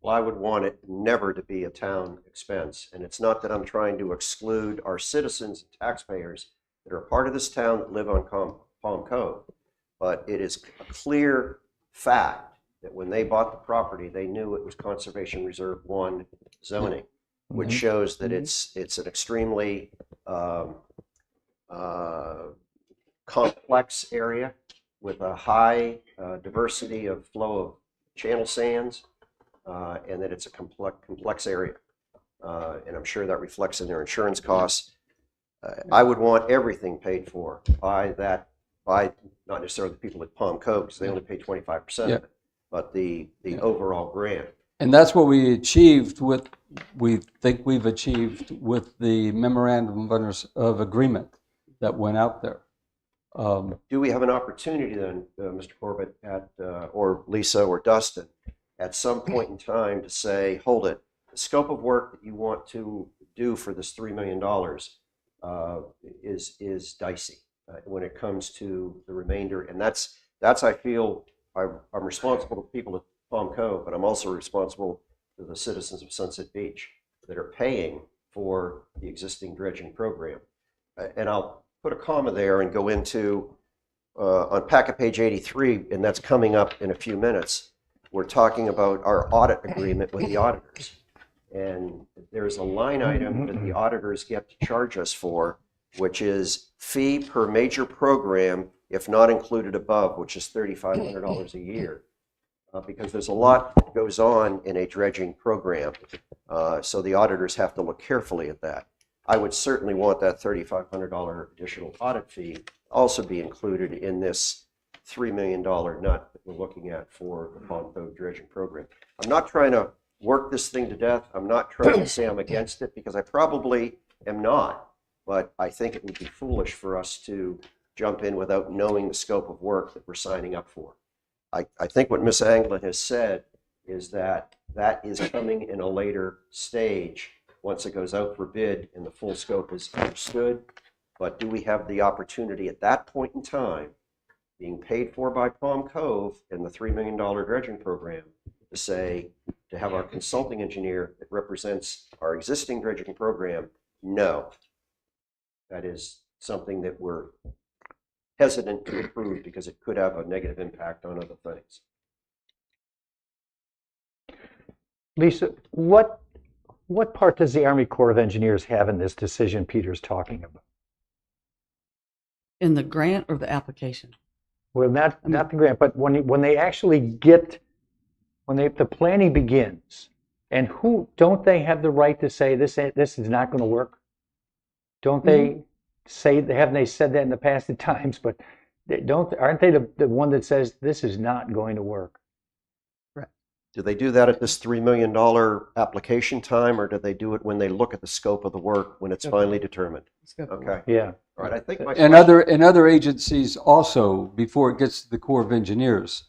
Well, I would want it never to be a town expense. And it's not that I'm trying to exclude our citizens and taxpayers that are a part of this town that live on Palm Cove. But it is a clear fact that when they bought the property, they knew it was Conservation Reserve 1 zoning, which shows that it's an extremely complex area with a high diversity of flow of channel sands, and that it's a complex area. And I'm sure that reflects in their insurance costs. I would want everything paid for by not necessarily the people at Palm Cove, because they only pay 25% of it, but the overall grant. And that's what we achieved we think we've achieved with the memorandum of agreement that went out there. Do we have an opportunity then, Mr. Corbett, or Lisa or Dustin, at some point in time to say, hold it, the scope of work that you want to do for this $3 million is dicey when it comes to the remainder. And that's I feel I'm responsible to the people at Palm Cove, but I'm also responsible to the citizens of Sunset Beach that are paying for the existing dredging program. And I'll put a comma there and go into, on packet page 83, and that's coming up in a few minutes, we're talking about our audit agreement with the auditors. And there's a line item that the auditors get to charge us for, which is fee per major program, if not included above, which is $3,500 a year. Because there's a lot that goes on in a dredging program. So the auditors have to look carefully at that. I would certainly want that $3,500 additional audit fee also be included in this $3 million nut that we're looking at for the Palm Cove dredging program. I'm not trying to work this thing to death. I'm not trying to say I'm against it, because I probably am not. But I think it would be foolish for us to jump in without knowing the scope of work that we're signing up for. I think what Ms. Anglin has said is that is coming in a later stage once it goes out for bid and the full scope is understood. But do we have the opportunity at that point in time, being paid for by Palm Cove and the $3 million dredging program, to have our consulting engineer that represents our existing dredging program? No. That is something that we're hesitant to approve because it could have a negative impact on other things. Lisa, what part does the Army Corps of Engineers have in this decision Peter's talking about? In the grant or the application? Well, not the grant, but when they actually get, the planning begins, and don't they have the right to say this is not going to work? Don't they haven't they said that in the past at times, but aren't they the one that says this is not going to work? Right. Do they do that at this $3 million application time, or do they do it when they look at the scope of the work when it's finally determined? Okay. Yeah. All right. I think and other agencies also, before it gets to the Corps of Engineers,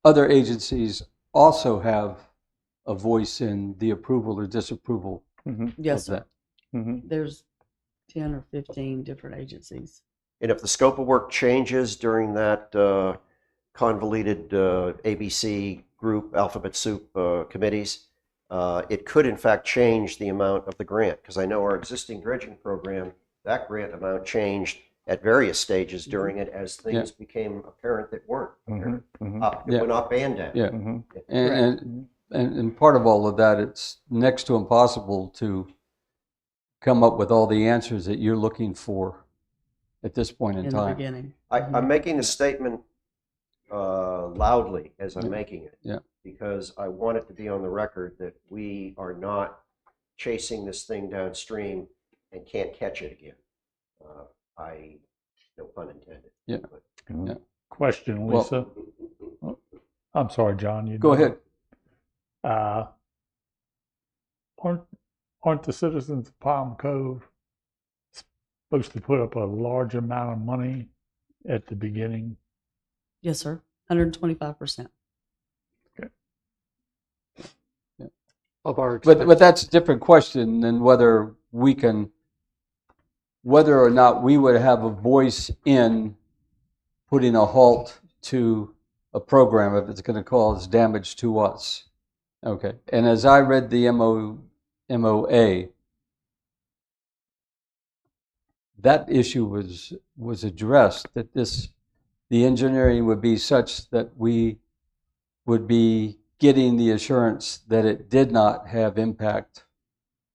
other agencies also have a voice in the approval or disapproval Yes, of that. there's 10 or 15 different agencies. And if the scope of work changes during that convoluted ABC group, alphabet soup committees, it could in fact change the amount of the grant. Because I know our existing dredging program, that grant amount changed at various stages during it as things became apparent that weren't apparent. Yeah. We're not banned down. Yeah. And part of all of that, it's next to impossible to come up with all the answers that you're looking for at this point in In the time. beginning. I'm making the statement loudly as I'm making it. Yeah. Because I want it to be on the record that we are not chasing this thing downstream and can't catch it again. No pun intended. Yeah. But, Yeah. Question, Well- Lisa. Oh, I'm sorry, John. You Go ahead. Aren't the citizens of Palm Cove supposed to put up a large amount of money at the beginning? Yes, sir. 125%. Of our But that's a different question than whether or not we would have a voice in putting a halt to a program if it's going to cause damage to us. Okay. And as I read the MOA, that issue was addressed, that the engineering would be such that we would be getting the assurance that it did not have impact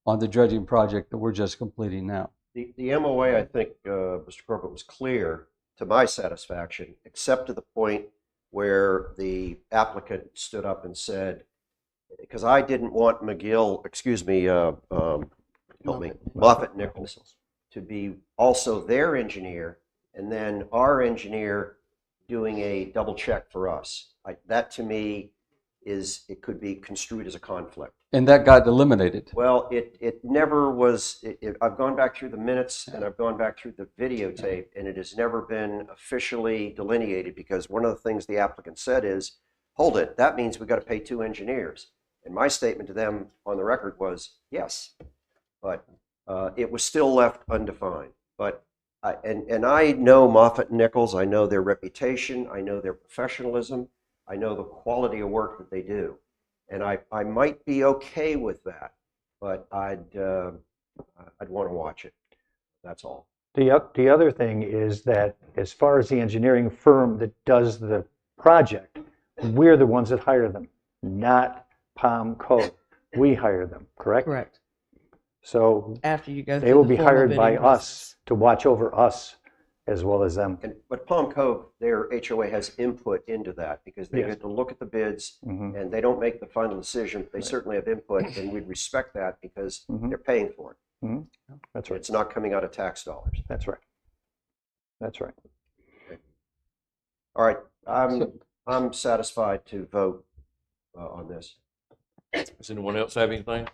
on the dredging project that we're just completing now. The MOA, I think, Mr. Corbett, was clear to my satisfaction, except to the point where the applicant stood up and said, because I didn't want Moffett Nichols to be also their engineer, and then our engineer doing a double check for us. That to me it could be construed as a conflict. And that got eliminated. Well, it never was. I've gone back through the minutes and I've gone back through the videotape, and it has never been officially delineated, because one of the things the applicant said is, hold it, that means we've got to pay 2 engineers. And my statement to them on the record was yes, but it was still left undefined. But I know Moffett Nichols, I know their reputation, I know their professionalism, I know the quality of work that they do. And I might be okay with that, but I'd want to watch it. That's all. The other thing is that as far as the engineering firm that does the project, we're the ones that hire them, not Palm Cove. We hire them, correct? Correct. So After you go through they will the be formal hired by bidding us process. to watch over us as well as them. But Palm Cove, their HOA has input into that, because they Yes. get to look at the bids, Mhm. and they don't make the final decision. They certainly have input, and we'd respect that because they're paying for it. Mhm. That's right. It's not coming out of tax dollars. That's right. That's right. All right, I'm satisfied to vote on this. Does anyone else have anything?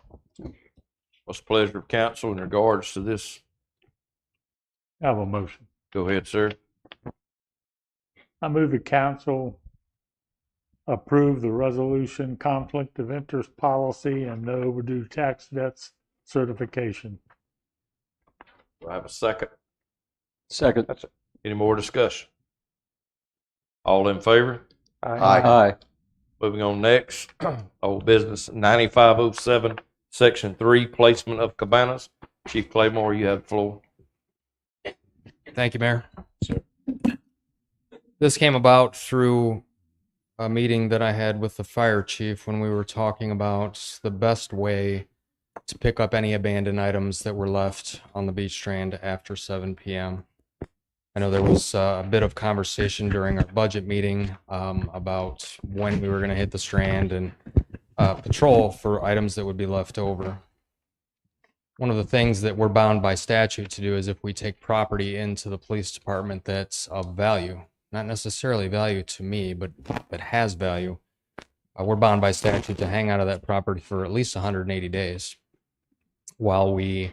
What's the pleasure of council in regards to this? I have a motion. Go ahead, sir. I move the council approve the resolution conflict of interest policy and no overdue tax debts certification. Do I have a second? Second. Any more discussion? All in favor? Aye. Moving on next, old business 9507, section 3, placement of cabanas. Chief Claymore, you have the floor. Thank you, Mayor. This came about through a meeting that I had with the fire chief when we were talking about the best way to pick up any abandoned items that were left on the beach strand after 7 p.m. I know there was a bit of conversation during our budget meeting about when we were going to hit the strand and patrol for items that would be left over. One of the things that we're bound by statute to do is if we take property into the police department that's of value, not necessarily value to me, but has value, we're bound by statute to hang out of that property for at least 180 days while we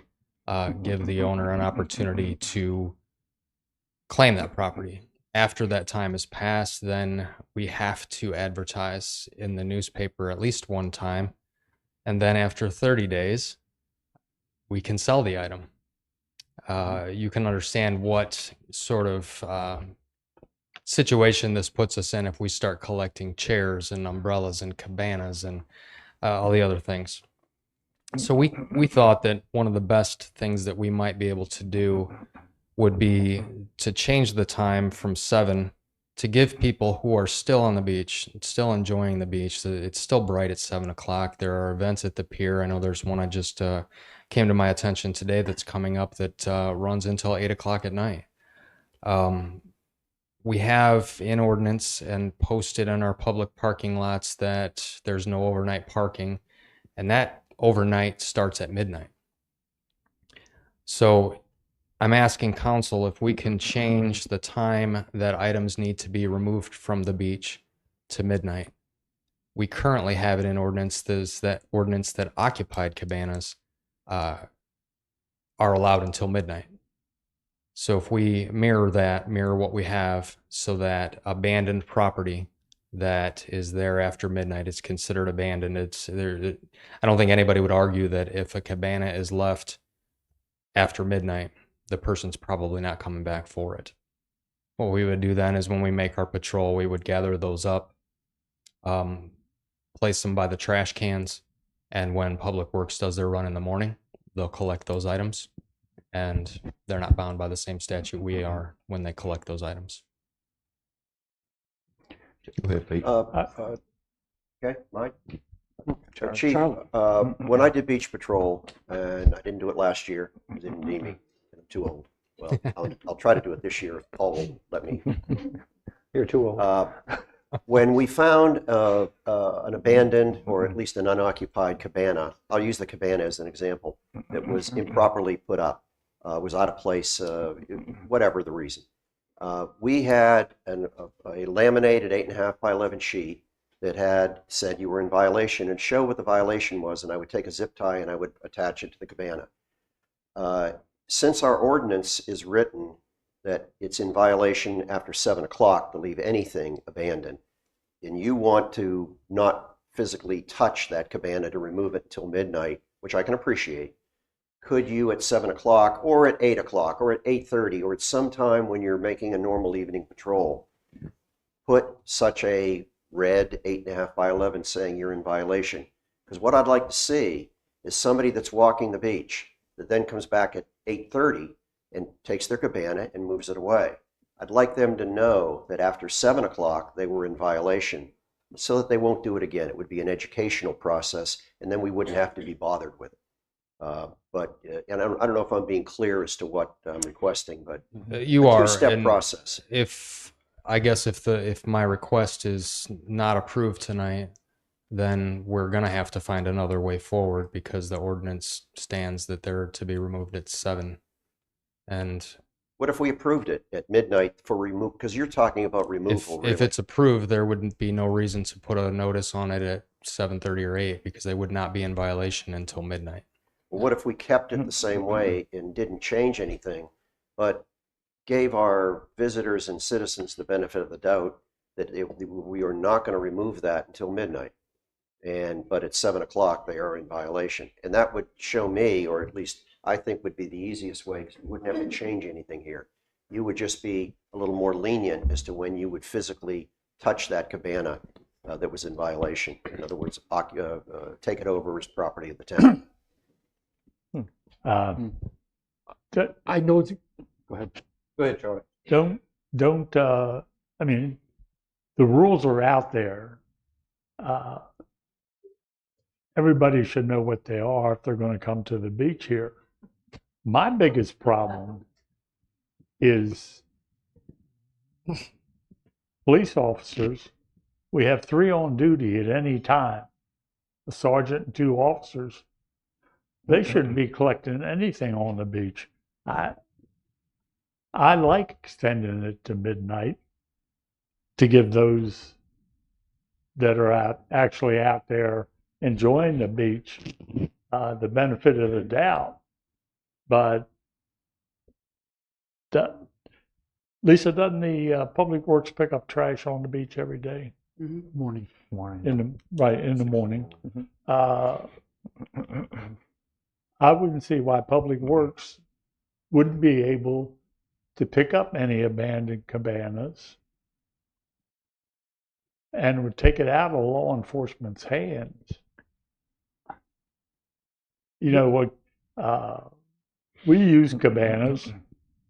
give the owner an opportunity to claim that property. After that time has passed, then we have to advertise in the newspaper at least one time. And then after 30 days, we can sell the item. You can understand what sort of situation this puts us in if we start collecting chairs and umbrellas and cabanas and all the other things. So we thought that one of the best things that we might be able to do would be to change the time from 7 to give people who are still on the beach, still enjoying the beach. It's still bright at 7 o'clock. There are events at the pier. I know there's one I just came to my attention today that's coming up that runs until 8 o'clock at night. We have in ordinance and posted in our public parking lots that there's no overnight parking, and that overnight starts at midnight. So I'm asking council if we can change the time that items need to be removed from the beach to midnight. We currently have it in ordinance, that ordinance that occupied cabanas are allowed until midnight. So if we mirror what we have, so that abandoned property that is there after midnight is considered abandoned. I don't think anybody would argue that if a cabana is left after midnight, the person's probably not coming back for it. What we would do then is when we make our patrol, we would gather those up, place them by the trash cans, and when Public Works does their run in the morning, they'll collect those items, and they're not bound by the same statute we are when they collect those items. Go ahead, Pete. Okay, Mike? Chief, when I did beach patrol, and I didn't do it last year, because they didn't need me, I'm too old. Well, I'll try to do it this year if Paul will let me. You're too old. When we found an abandoned or at least an unoccupied cabana, I'll use the cabana as an example, that was improperly put up, was out of place, whatever the reason. We had a laminated 8.5 by 11 sheet that had said you were in violation and show what the violation was, and I would take a zip tie and I would attach it to the cabana. Since our ordinance is written that it's in violation after 7 o'clock to leave anything abandoned, and you want to not physically touch that cabana to remove it until midnight, which I can appreciate, could you at 7 o'clock or at 8 o'clock or at 8:30 or at some time when you're making a normal evening patrol, put such a red 8.5 by 11 saying you're in violation? Because what I'd like to see is somebody that's walking the beach that then comes back at 8:30 and takes their cabana and moves it away. I'd like them to know that after 7 o'clock they were in violation so that they won't do it again. It would be an educational process, and then we wouldn't have to be bothered with it. And I don't know if I'm being clear as to what I'm requesting, but You are. Two-step process. If my request is not approved tonight, then we're going to have to find another way forward, because the ordinance stands that they're to be removed at 7. And what if we approved it at midnight for remove? Because you're talking about removal. if it's approved, there wouldn't be no reason to put a notice on it at 7:30 or 8, because they would not be in violation until midnight. Well, what if we kept it the same way and didn't change anything, but gave our visitors and citizens the benefit of the doubt that we are not going to remove that until midnight, but at 7 o'clock they are in violation? And that would show me, or at least I think would be the easiest way, because we wouldn't have to change anything here. You would just be a little more lenient as to when you would physically touch that cabana that was in violation. In other words, take it over as property of the town. I know. Go ahead. Go ahead, Charlie. Don't, I mean, the rules are out there. Everybody should know what they are if they're going to come to the beach here. My biggest problem is police officers. We have 3 on duty at any time, a sergeant and 2 officers. They shouldn't be collecting anything on the beach. I like extending it to midnight to give those that are actually out there enjoying the beach the benefit of the doubt. But Lisa, doesn't the Public Works pick up trash on the beach every day? Morning. In the morning. I wouldn't see why Public Works wouldn't be able to pick up any abandoned cabanas and would take it out of law enforcement's hands. You know what? We use cabanas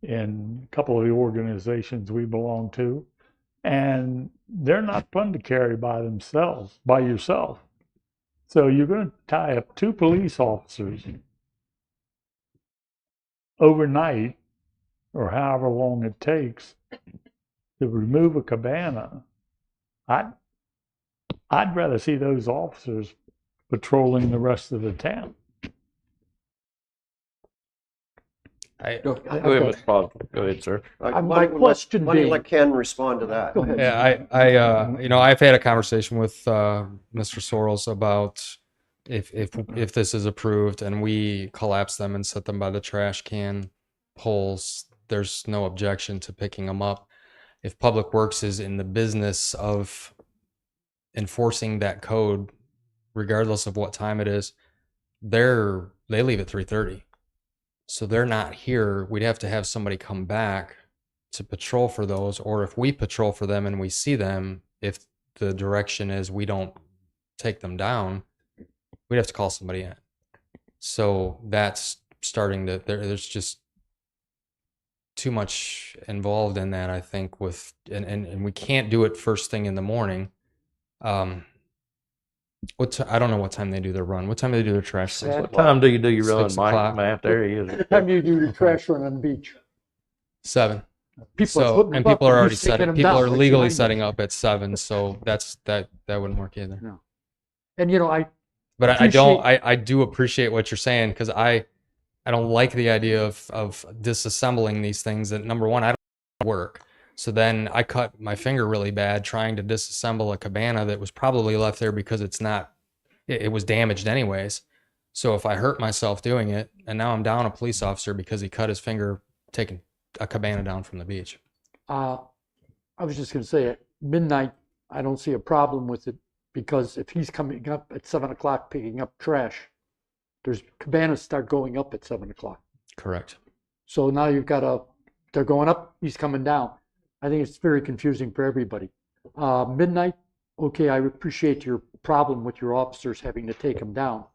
in a couple of the organizations we belong to, and they're not fun to carry by themselves, by yourself. So you're going to tie up 2 police officers overnight, or however long it takes, to remove a cabana. I'd rather see those officers patrolling the rest of the town. Go ahead, Go ahead, sir. My question Why don't you being- let Ken respond to that? Go ahead. Yeah, you know, I've had a conversation with Mr. Sorrells about if this is approved and we collapse them and set them by the trash can poles, there's no objection to picking them up. If Public Works is in the business of enforcing that code, regardless of what time it is, they leave at 3:30. So they're not here. We'd have to have somebody come back to patrol for those, or if we patrol for them and we see them, if the direction is we don't take them down, we'd have to call somebody in. So that's starting to, there's just too much involved in that, I think, with, and we can't do it first thing in the morning. I don't know what time they do their run. What time do they do their trash? run? What time do you do your run, 6 Mike? o'clock. Matt, there he is. What time do you do your trash run on the beach? 7. People are So, putting and them up, people are you're already taking setting, them people down, are like legally behind them. setting up at 7. So that wouldn't work either. No. And you know, But appreciate- I do appreciate what you're saying, because I don't like the idea of disassembling these things. That, number one, I don't work. So then I cut my finger really bad trying to disassemble a cabana that was probably left there because it was damaged anyways. So if I hurt myself doing it, and now I'm down a police officer because he cut his finger taking a cabana down from the beach. I was just going to say at midnight, I don't see a problem with it, because if he's coming up at 7 o'clock picking up trash, there's cabanas start going up at 7 o'clock. Correct. So now you've got they're going up, he's coming down. I think it's very confusing for everybody. Midnight, okay, I appreciate your problem with your officers having to take them down,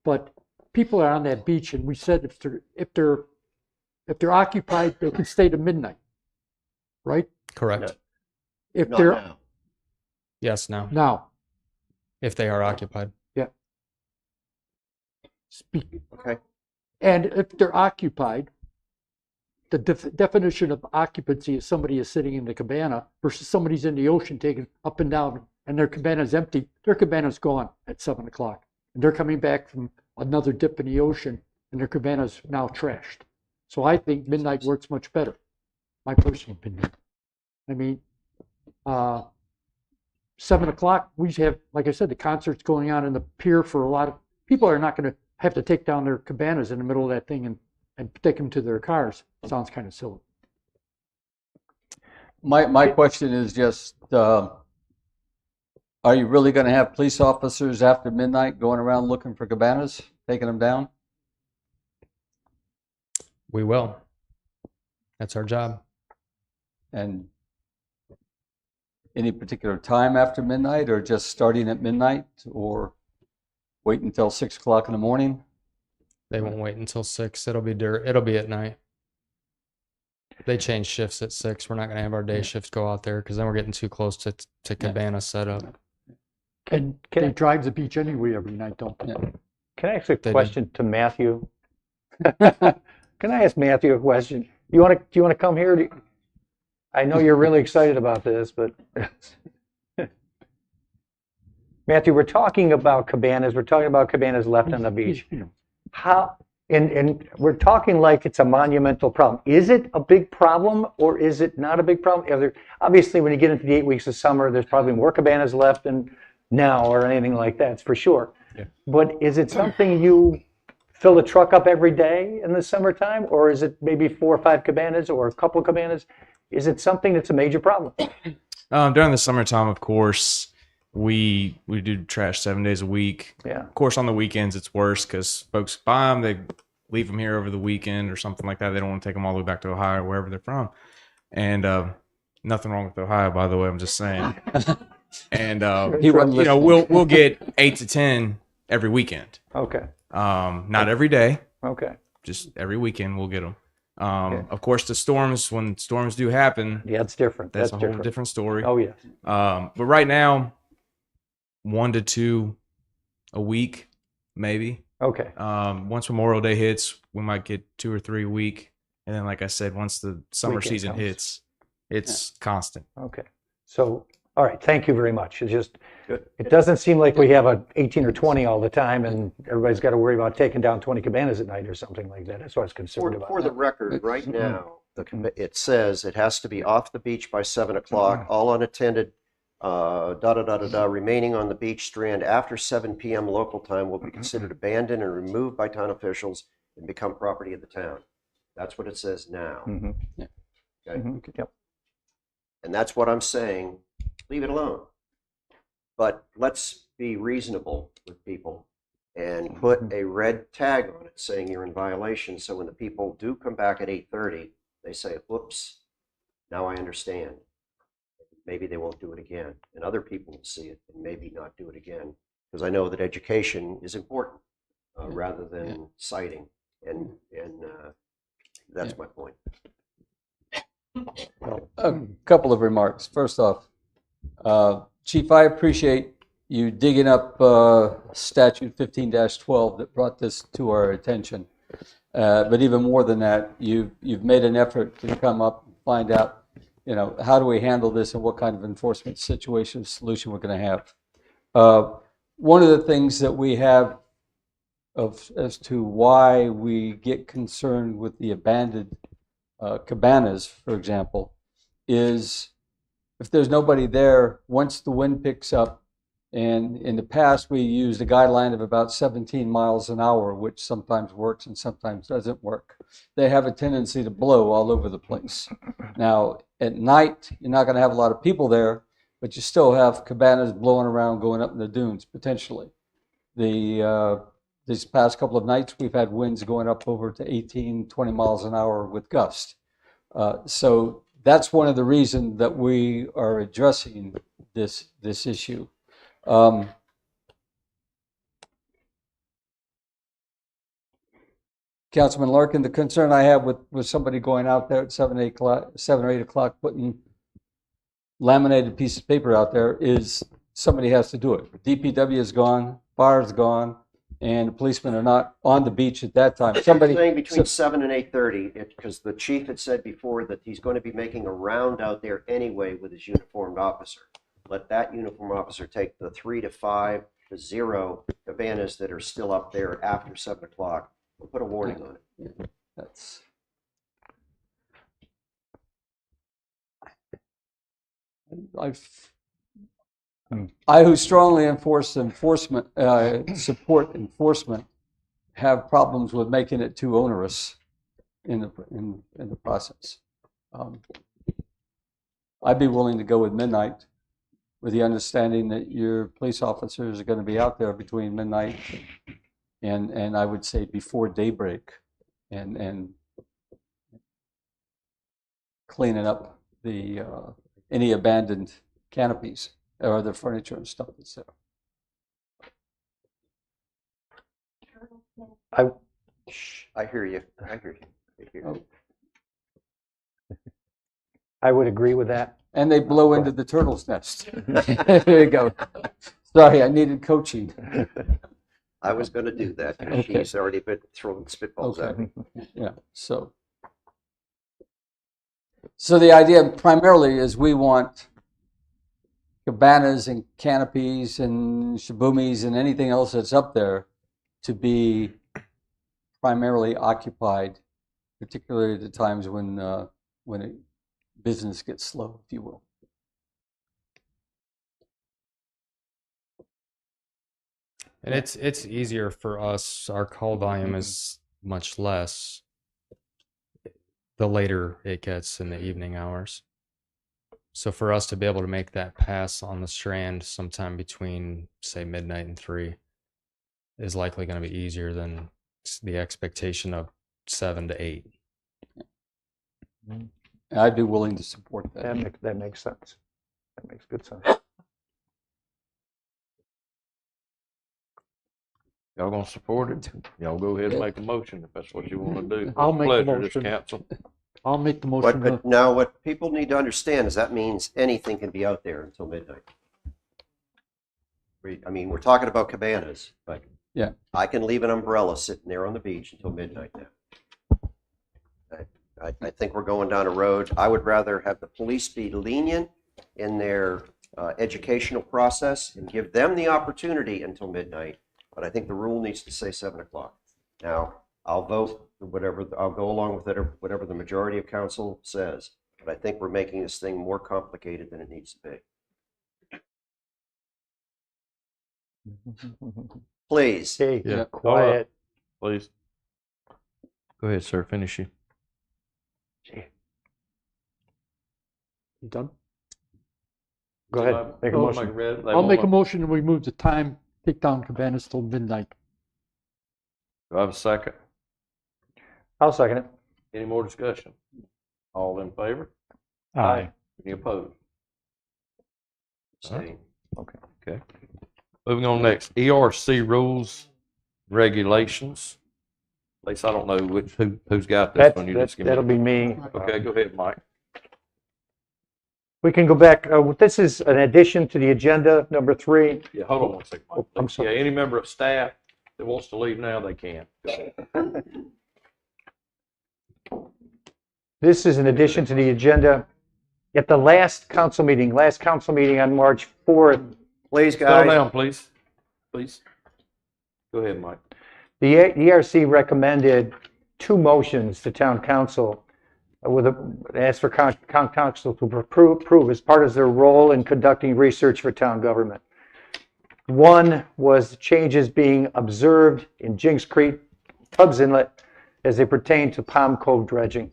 but people are on that beach, and we said if they're occupied, they can stay to midnight, right? Correct. If Not they're now. Yes, now, now, if they are occupied. Okay. And if they're occupied, the definition of occupancy is somebody is sitting in the cabana versus somebody's in the ocean taking up and down, and their cabana's empty. Their cabana's gone at 7 o'clock, and they're coming back from another dip in the ocean, and their cabana's now trashed. So I think midnight works much better, my personal opinion. I mean, 7 o'clock, we have, like I said, the concerts going on in the pier. For a lot of people are not going to have to take down their cabanas in the middle of that thing and take them to their cars. Sounds kind of silly. My question is just, are you really going to have police officers after midnight going around looking for cabanas, taking them down? We will. That's our job. And any particular time after midnight, or just starting at midnight, or wait until 6 o'clock in the morning? They won't wait until 6. It'll be at night. They change shifts at 6. We're not going to have our day shifts go out there, because then we're getting too close to cabana setup. And they drive the beach anyway every night, don't they? Can I ask a They do. question to Matthew? Can I ask Matthew a question? Do you want to come here? I know you're really excited about this, but Matthew, we're talking about cabanas. We're talking about cabanas left on the beach. How? And we're talking like it's a monumental problem. Is it a big problem, or is it not a big problem? Obviously, when you get into the 8 weeks of summer, there's probably more cabanas left than now or anything like that, it's for sure. Yeah. But is it something you fill a truck up every day in the summertime, or is it maybe 4 or 5 cabanas or a couple of cabanas? Is it something that's a major problem? During the summertime, of course, we do trash 7 days a week. Yeah. Of course, on the weekends, it's worse because folks buy them, they leave them here over the weekend or something like that. They don't want to take them all the way back to Ohio or wherever they're from. And nothing wrong with Ohio, by the way. I'm just saying. And He wasn't you know, listening. we'll get 8 to 10 every weekend. Okay. Not every day, Okay. just every weekend we'll get them. Of course, the storms, when storms do happen, Yeah, it's different. that's a whole different. different story. Oh, yes. But right now, 1 to 2 a week, maybe. Okay. Once Memorial Day hits, we might get 2 or 3 a week. And then, like I said, once the summer Weekend season comes. hits, it's constant. Okay. So, all right, thank you very much. It's just, it doesn't seem like we have a 18 or 20 all the time, and everybody's got to worry about taking down 20 cabanas at night or something like that. That's what I was concerned about. For the record, right now, it says it has to be off the beach by 7 o'clock, all unattended, remaining on the beach strand after 7 p.m. local time will be considered abandoned and removed by town officials and become property of the town. That's what it says now. Okay? Yep. And that's what I'm saying. Leave it alone. But let's be reasonable with people and put a red tag on it saying you're in violation. So when the people do come back at 8:30, they say, whoops, now I understand. Maybe they won't do it again. And other people will see it and maybe not do it again. Because I know that education is important rather than citing. And that's my point. A couple of remarks. First off, Chief, I appreciate you digging up statute 15-12 that brought this to our attention. But even more than that, you've made an effort to come up and find out, how do we handle this and what kind of enforcement solution we're going to have. One of the things that we have as to why we get concerned with the abandoned cabanas, for example, is if there's nobody there, once the wind picks up, and in the past we used a guideline of about 17 miles an hour, which sometimes works and sometimes doesn't work. They have a tendency to blow all over the place. Now, at night, you're not going to have a lot of people there, but you still have cabanas blowing around going up in the dunes, potentially. These past couple of nights, we've had winds going up over to 18, 20 miles an hour with gusts. So that's one of the reasons that we are addressing this issue. Councilman Larkin, the concern I have with somebody going out there at 7 or 8 o'clock putting laminated piece of paper out there is somebody has to do it. DPW is gone, fire is gone, and the policemen are not on the beach at that time. Somebody saying between 7 and 8:30, because the chief had said before that he's going to be making a round out there anyway with his uniformed officer. Let that uniformed officer take the 3 to 5 to 0 cabanas that are still up there after 7 o'clock. We'll put a warning on it. Yeah, that's. I who strongly support enforcement, have problems with making it too onerous in the process. I'd be willing to go with midnight, with the understanding that your police officers are going to be out there between midnight and I would say before daybreak, and cleaning up the any abandoned canopies or other furniture and stuff that's there. I hear you. I hear you. I would agree with that. And they blow into the turtle's nest. There you go. Sorry, I needed coaching. I was going to do that. Okay. She's already been throwing spitballs at me. Yeah. So the idea primarily is we want cabanas and canopies and shabumis and anything else that's up there to be primarily occupied, particularly at the times when business gets slow, if you will. And it's easier for us. Our call volume is much less the later it gets in the evening hours. So for us to be able to make that pass on the Strand sometime between, say, midnight and 3 is likely going to be easier than the expectation of 7 to 8. I'd be willing to support that. That makes sense. That makes good sense. Y'all gonna support it? Y'all go ahead and make a motion if that's what you want to do. I'll It's a make the pleasure, this motion. council. I'll make the What, motion. but now what people need to understand is that means anything can be out there until midnight. I mean, we're talking about cabanas, but Yeah. I can leave an umbrella sitting there on the beach until midnight now. I think we're going down a road. I would rather have the police be lenient in their educational process and give them the opportunity until midnight. But I think the rule needs to say 7 o'clock. Now, I'll vote for whatever, I'll go along with it, or whatever the majority of council says. But I think we're making this thing more complicated than it needs to be. Please. Okay, Yeah. quiet. Please. Go ahead, sir. Finish you. You done? Go ahead, make a motion. I'll make a motion and we move the time, take down cabanas till midnight. Do I have a second? I'll second it. Any more discussion? All in favor? Aye. Any opposed? Abstain. Okay. Moving on next, ERC Rules, Regulations. At least I don't know who's got this one. You just give me. That'll be me. Okay, go ahead, Mike. We can go back. This is an addition to the agenda, number 3. Yeah, hold on one second, Mike. I'm sorry. Yeah, any member of staff that wants to leave now, they can. Go ahead. This is an addition to the agenda. At the last council meeting on March 4th, Please, Settle guys. down, please. Please. Go ahead, Mike. the ERC recommended 2 motions to town council asked for council to approve as part of their role in conducting research for town government. One was changes being observed in Jinks Creek, Tubbs Inlet, as they pertain to Palm Cove dredging.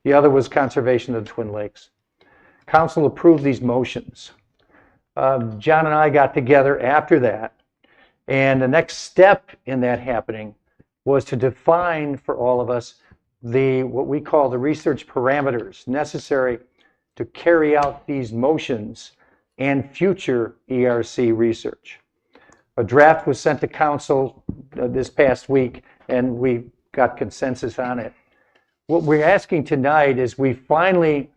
The other was conservation of the Twin Lakes. Council approved these motions. John and I got together after that, and the next step in that happening was to define for all of us what we call the research parameters necessary to carry out these motions and future ERC research. A draft was sent to council this past week, and we got consensus on it. What we're asking tonight is we finally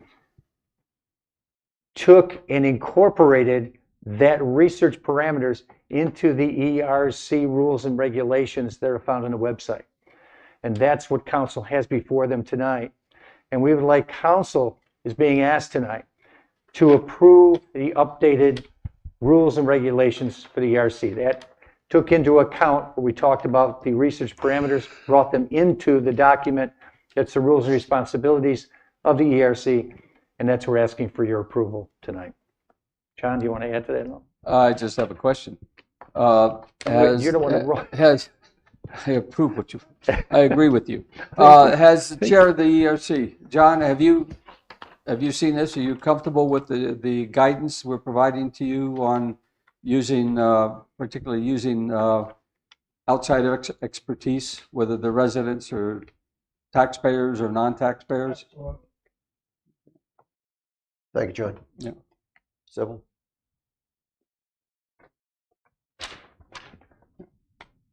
took and incorporated that research parameters into the ERC rules and regulations that are found on the website. And that's what council has before them tonight. And we would like council is being asked tonight to approve the updated rules and regulations for the ERC. That took into account what we talked about, the research parameters, brought them into the document. That's the rules and responsibilities of the ERC, and that's what we're asking for your approval tonight. John, do you want to add to that? I just have a question. You don't want to. I approve what you, I agree with you. Has the chair of the ERC, John, have you seen this? Are you comfortable with the guidance we're providing to you on using, particularly using outside expertise, whether they're residents or taxpayers or non-taxpayers? Thank you, John. Yeah. Civil?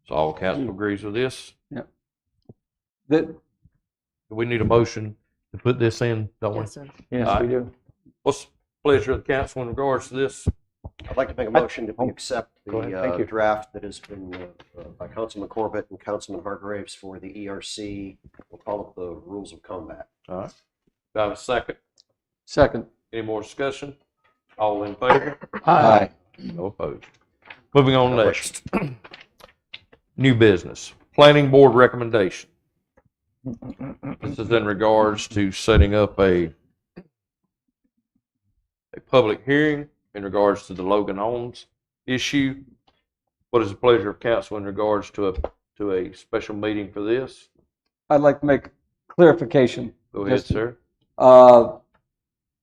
So all council agrees with this? Yeah. That, We need a motion to put this in, don't we? Yes, sir. Yes, we do. What's the pleasure of the council in regards to this? I'd like to make a motion to accept Go ahead. Thank the you. draft that has been by Councilman Corbett and Councilman Hargraves for the ERC. We'll call it the Rules of Combat. All right. Do I have a second? second. Any more discussion? All in favor? Aye. No opposed. Moving on next. New business. Planning board recommendation. This is in regards to setting up a public hearing in regards to the Logan Homes issue. What is the pleasure of council in regards to a special meeting for this? I'd like to make clarification. Go ahead, Just- sir.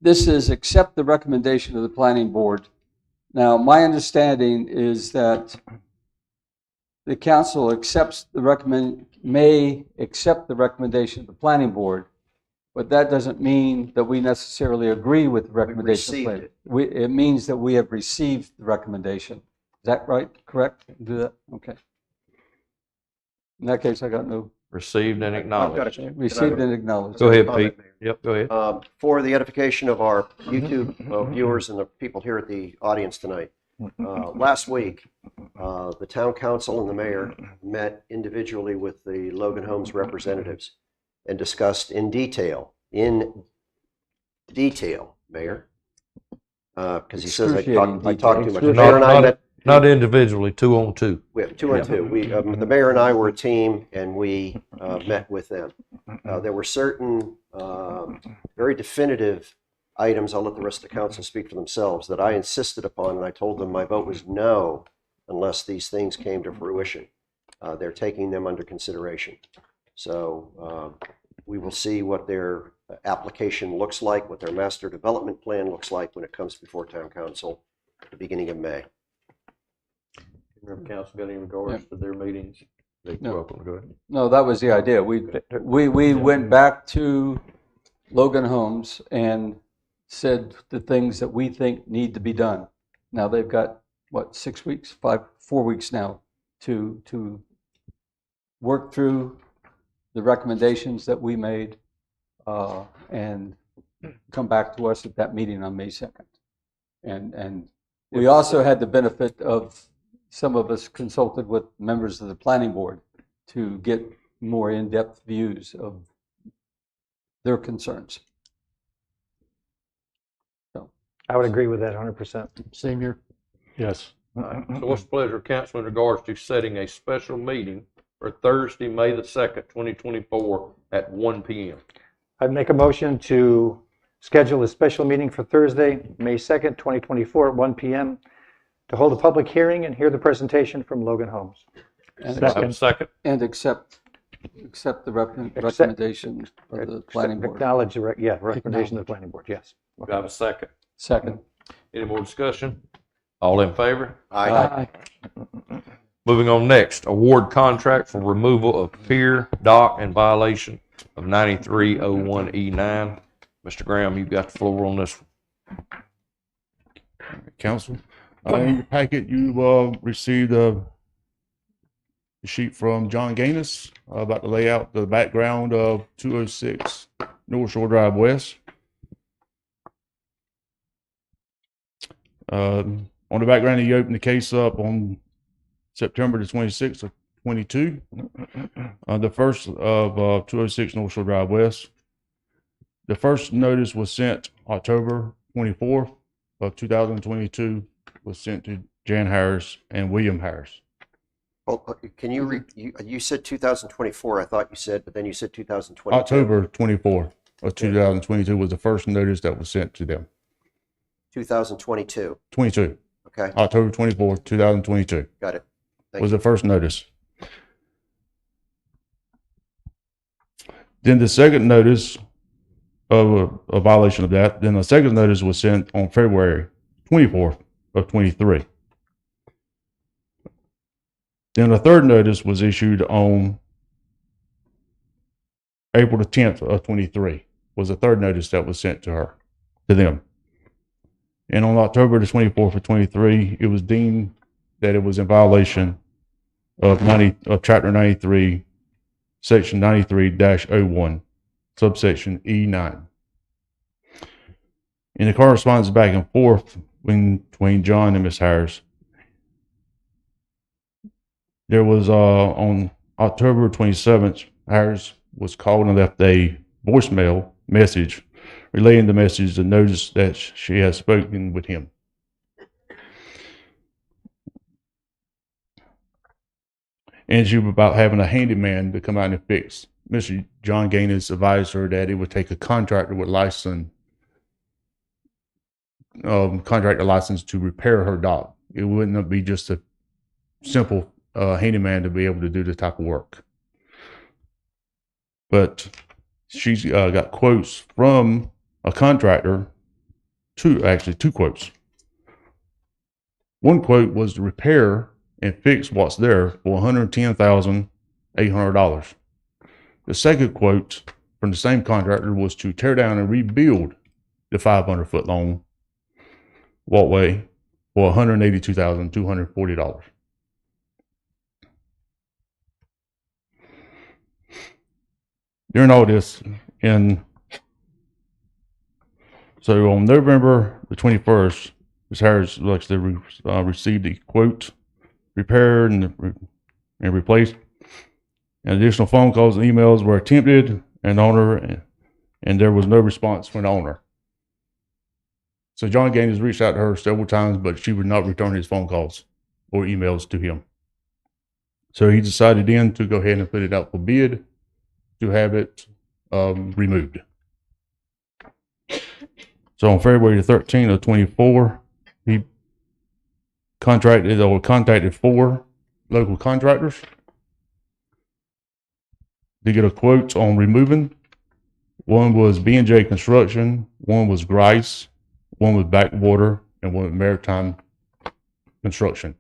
This is accept the recommendation of the planning board. Now, my understanding is that the council may accept the recommendation of the planning board, but that doesn't mean that we necessarily agree with the recommendation. of the received planning. It means that we have received the recommendation. Is that right? Correct? Do that? Okay. In that case, I got no. Received and acknowledged. Received and acknowledged. Go ahead, Comment, Pete. Mayor. Yep, go ahead. For the edification of our YouTube viewers and the people here at the audience tonight, last week, the town council and the mayor met individually with the Logan Homes representatives and discussed in detail, Mayor, because he says I talked too much. The mayor and I met. Not individually, 2 on 2. We have 2 on 2. The mayor and I were a team, and we met with them. There were certain very definitive items, I'll let the rest of the council speak for themselves, that I insisted upon, and I told them my vote was no unless these things came to fruition. They're taking them under consideration. So we will see what their application looks like, what their master development plan looks like when it comes before town council at the beginning of May. Remember, council got any regards to their meetings? No. Welcome. Go ahead. No, that was the idea. We went back to Logan Homes and said the things that we think need to be done. Now they've got, what, 6 weeks, 4 weeks now to work through the recommendations that we made and come back to us at that meeting on May 2nd. And we also had the benefit of some of us consulted with members of the planning board to get more in-depth views of their concerns. So I would agree with that 100%. Same here. Yes. So what's the pleasure of council in regards to setting a special meeting for Thursday, May the 2nd, 2024 at 1 p.m.? I'd make a motion to schedule a special meeting for Thursday, May 2nd, 2024 at 1 p.m. to hold a public hearing and hear the presentation from Logan Homes. Second. and accept the recommendation of the planning board. Acknowledge the recommendation of the planning board, yes. Do I have a second? Second. Any more discussion? All in favor? Aye. Moving on next, award contract for removal of pier, dock, and violation of 9301E9. Mr. Graham, you've got the floor on this one. Council, in your packet, you received a sheet from John Gaines about the layout, the background of 206 North Shore Drive West. On the background, he opened the case up on September the 26th of 22. The first of 206 North Shore Drive West. The first notice was sent October 24th of 2022, was sent to Jan Harris and William Harris. Well, can you you said 2024, I thought you said, but then you said 2022. October 24th of 2022 was the first notice that was sent to them. 2022. 22. Okay. October 24th, 2022. Got it. Was the first notice. Then the second notice of a violation of that, then the second notice was sent on February 24th of 23. Then the third notice was issued on April the 10th of 23, was the third notice that was sent to them. And on October the 24th of 23, it was deemed that it was in violation of Chapter 93, Section 93-01, subsection E9. In the correspondence back and forth between John and Ms. Harris, there was on October 27th, Harris was called and left a voicemail message relaying the message, the notice that she has spoken with him. And she was about having a handyman to come out and fix. Mr. John Gaines advised her that it would take a contractor with license, contractor license to repair her dock. It wouldn't be just a simple handyman to be able to do this type of work. But she's got quotes from a contractor, two quotes. One quote was to repair and fix what's there for $110,800. The second quote from the same contractor was to tear down and rebuild the 500-foot long walkway for $182,240. during all this, and so on November the 21st, Ms. Harris, like I said, received the quote, repaired and replaced. And additional phone calls and emails were attempted and and there was no response from the owner. So John Gaines reached out to her several times, but she would not return his phone calls or emails to him. So he decided then to go ahead and put it out for bid to have it removed. So on February the 13th of 24, he contacted 4 local contractors to get a quote on removing. One was B&J Construction, one was Grice, one was Backwater, and one was Maritime Construction.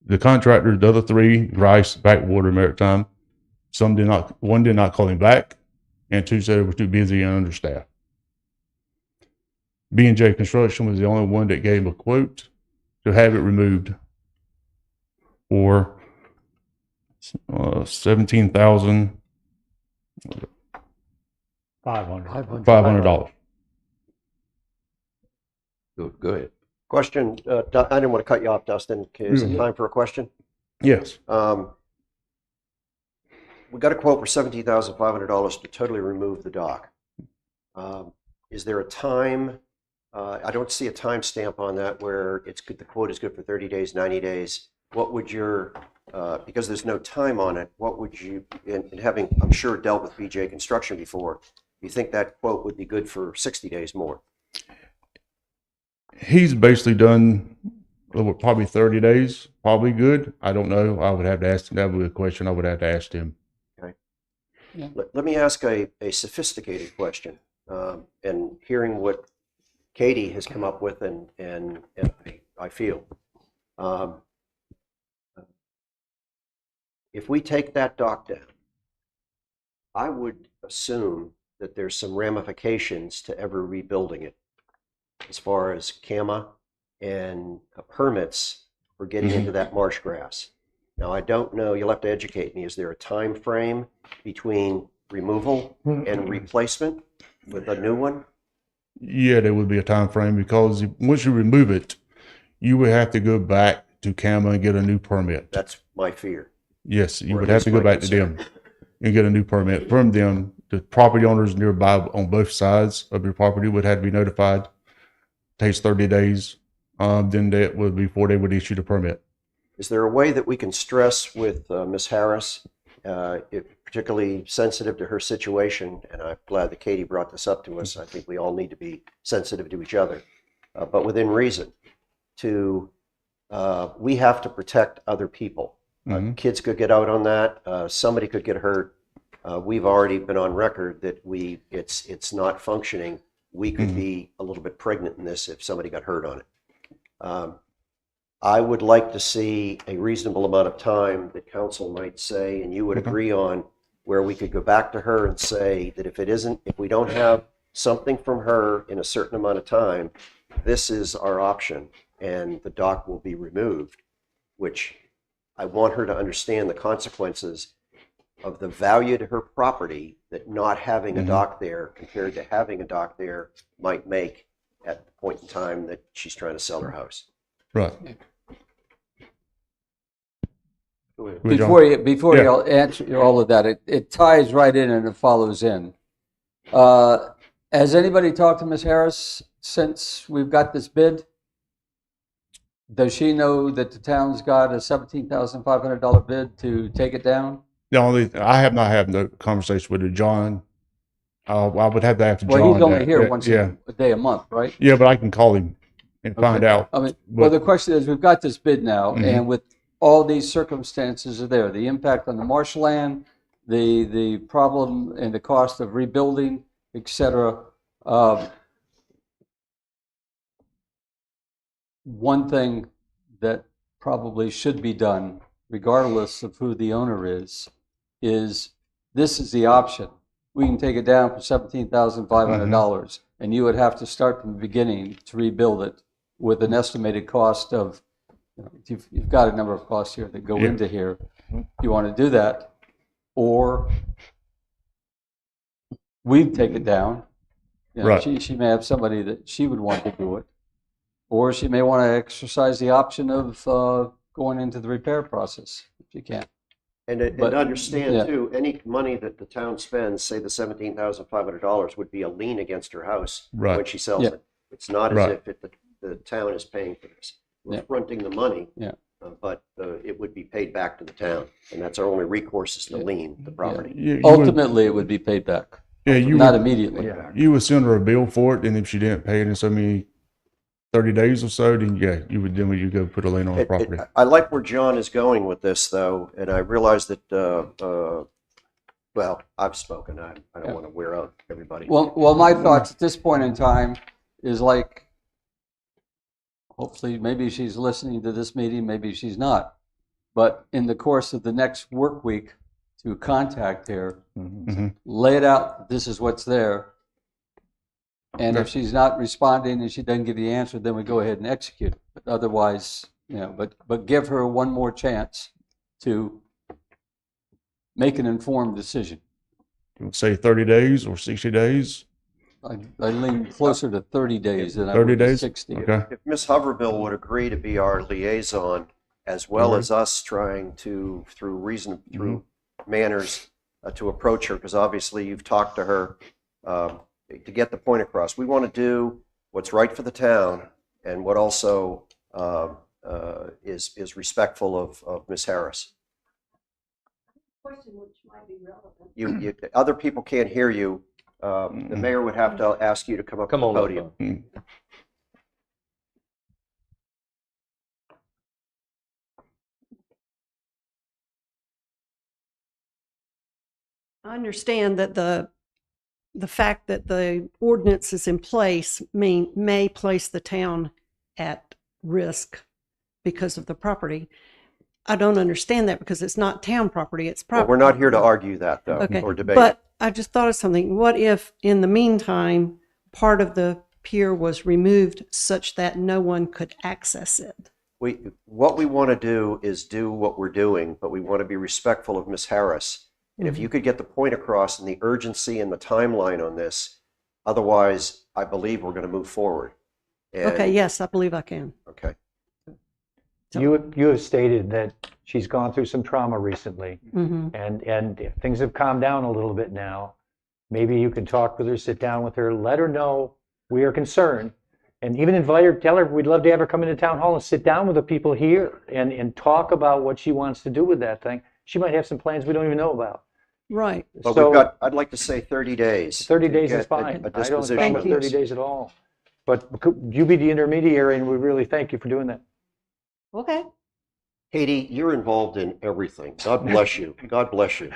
The contractors, the other 3, Grice, Backwater, Maritime, one did not call him back, and 2 said it was too busy and understaffed. B&J Construction was the only one that gave a quote to have it removed for $17,500. $500. Go ahead. Question, I didn't want to cut you off, Dustin. Is it time for a question? Yes. We got a quote for $17,500 to totally remove the dock. Is there a time? I don't see a time stamp on that where it's good, the quote is good for 30 days, 90 days. What would your, because there's no time on it, what would you, and having, I'm sure, dealt with BJ Construction before, you think that quote would be good for 60 days more? He's basically done probably 30 days, probably good. I don't know. I would have to ask him. That would be a question I would have to ask him. Okay. Yeah. Let me ask a sophisticated question. And hearing what Katie has come up with, and I feel, if we take that dock down, I would assume that there's some ramifications to ever rebuilding it, as far as CAMA and permits for getting into that marsh grass. Now, I don't know, you'll have to educate me. Is there a time frame between removal and replacement with a new one? Yeah, there would be a time frame, because once you remove it, you would have to go back to CAMA and get a new permit. That's my fear. Yes, you would have to go back to them and get a new permit from them. The property owners nearby on both sides of your property would have to be notified. Takes 30 days. Then that would be before they would issue the permit. Is there a way that we can stress with Ms. Harris, particularly sensitive to her situation, and I'm glad that Katie brought this up to us. I think we all need to be sensitive to each other, but within reason, we have to protect other people. Kids could get out on that. Somebody could get hurt. We've already been on record that it's not functioning. We could be a little bit pregnant in this if somebody got hurt on it. I would like to see a reasonable amount of time that council might say, and you would agree on, where we could go back to her and say that if we don't have something from her in a certain amount of time, this is our option and the dock will be removed, which I want her to understand the consequences of the value to her property that not having a dock there compared to having a dock there might make at the point in time that she's trying to sell her house. Right. Before you answer all of that, it ties right in and it follows in. Has anybody talked to Ms. Harris since we've got this bid? Does she know that the town's got a $17,500 bid to take it down? I have not had no conversation with her, John. I would have to ask John. Well, he's only here once a day a month, right? Yeah, but I can call him and find out. I mean, well, the question is, we've got this bid now, and with all these circumstances are there, the impact on the marshland, the problem and the cost of rebuilding, etc. One thing that probably should be done, regardless of who the owner is this is the option. We can take it down for $17,500, and you would have to start from the beginning to rebuild it with an estimated cost of, you've got a number of costs here that go into here. You want to do that, or we take it down. You know, Right. she may have somebody that she would want to do it, or she may want to exercise the option of going into the repair process if she can. And But- understand yeah. too, any money that the town spends, say the $17,500, would be a lien against her house when Right. she sells Yeah. it. It's not as Right. if the town is paying for this. We're Yeah. fronting the money, Yeah. but it would be paid back to the town, and that's our only recourse is to lien the property. You would- Ultimately, it would be paid back, yeah, you not would, immediately. you would send her a bill for it, and if she didn't pay it in so many 30 days or so, then yeah, you would go put a lien on the property. I like where John is going with this, though, and I realize that, well, I've spoken. I don't want to wear out everybody. Well, my thoughts at this point in time is like, hopefully, maybe she's listening to this meeting, maybe she's not. But in the course of the next work week, to contact her, lay it out, this is what's there. And if she's not responding and she doesn't give you the answer, then we go ahead and execute it. But otherwise, you know, but give her one more chance to make an informed decision. You would say 30 days or 60 days? I lean closer to 30 days than I 30 would to days? 60. Okay. If Ms. Hoverbill would agree to be our liaison, as well as us trying to, through manners, to approach her, because obviously you've talked to her, to get the point across. We want to do what's right for the town and what also is respectful of Ms. Harris. Question which might be relevant. Other people can't hear you. The mayor would have to ask you to come up to the Come on up. podium. I understand that the fact that the ordinance is in place may place the town at risk because of the property. I don't understand that because it's not town property, it's Well, property. we're not here to argue that, though, Okay, or debate. but I just thought of something. What if, in the meantime, part of the pier was removed such that no one could access it? What we want to do is do what we're doing, but we want to be respectful of Ms. Harris. And if you could get the point across and the urgency and the timeline on this, otherwise, I believe we're going to move forward. And- Okay, yes, I believe I can. Okay. You have stated that she's gone through some trauma recently, Mhm. and if things have calmed down a little bit now. Maybe you can talk with her, sit down with her, let her know we are concerned, and even invite her, tell her we'd love to have her come into town hall and sit down with the people here and talk about what she wants to do with that thing. She might have some plans we don't even know about. Right. But So- we've got, I'd like to say 30 days. 30 to days get is fine. A I don't disposition think of 30 this. days at all. But could you be the intermediary, and we really thank you for doing that. Okay. Katie, you're involved in everything. God bless you. God bless you.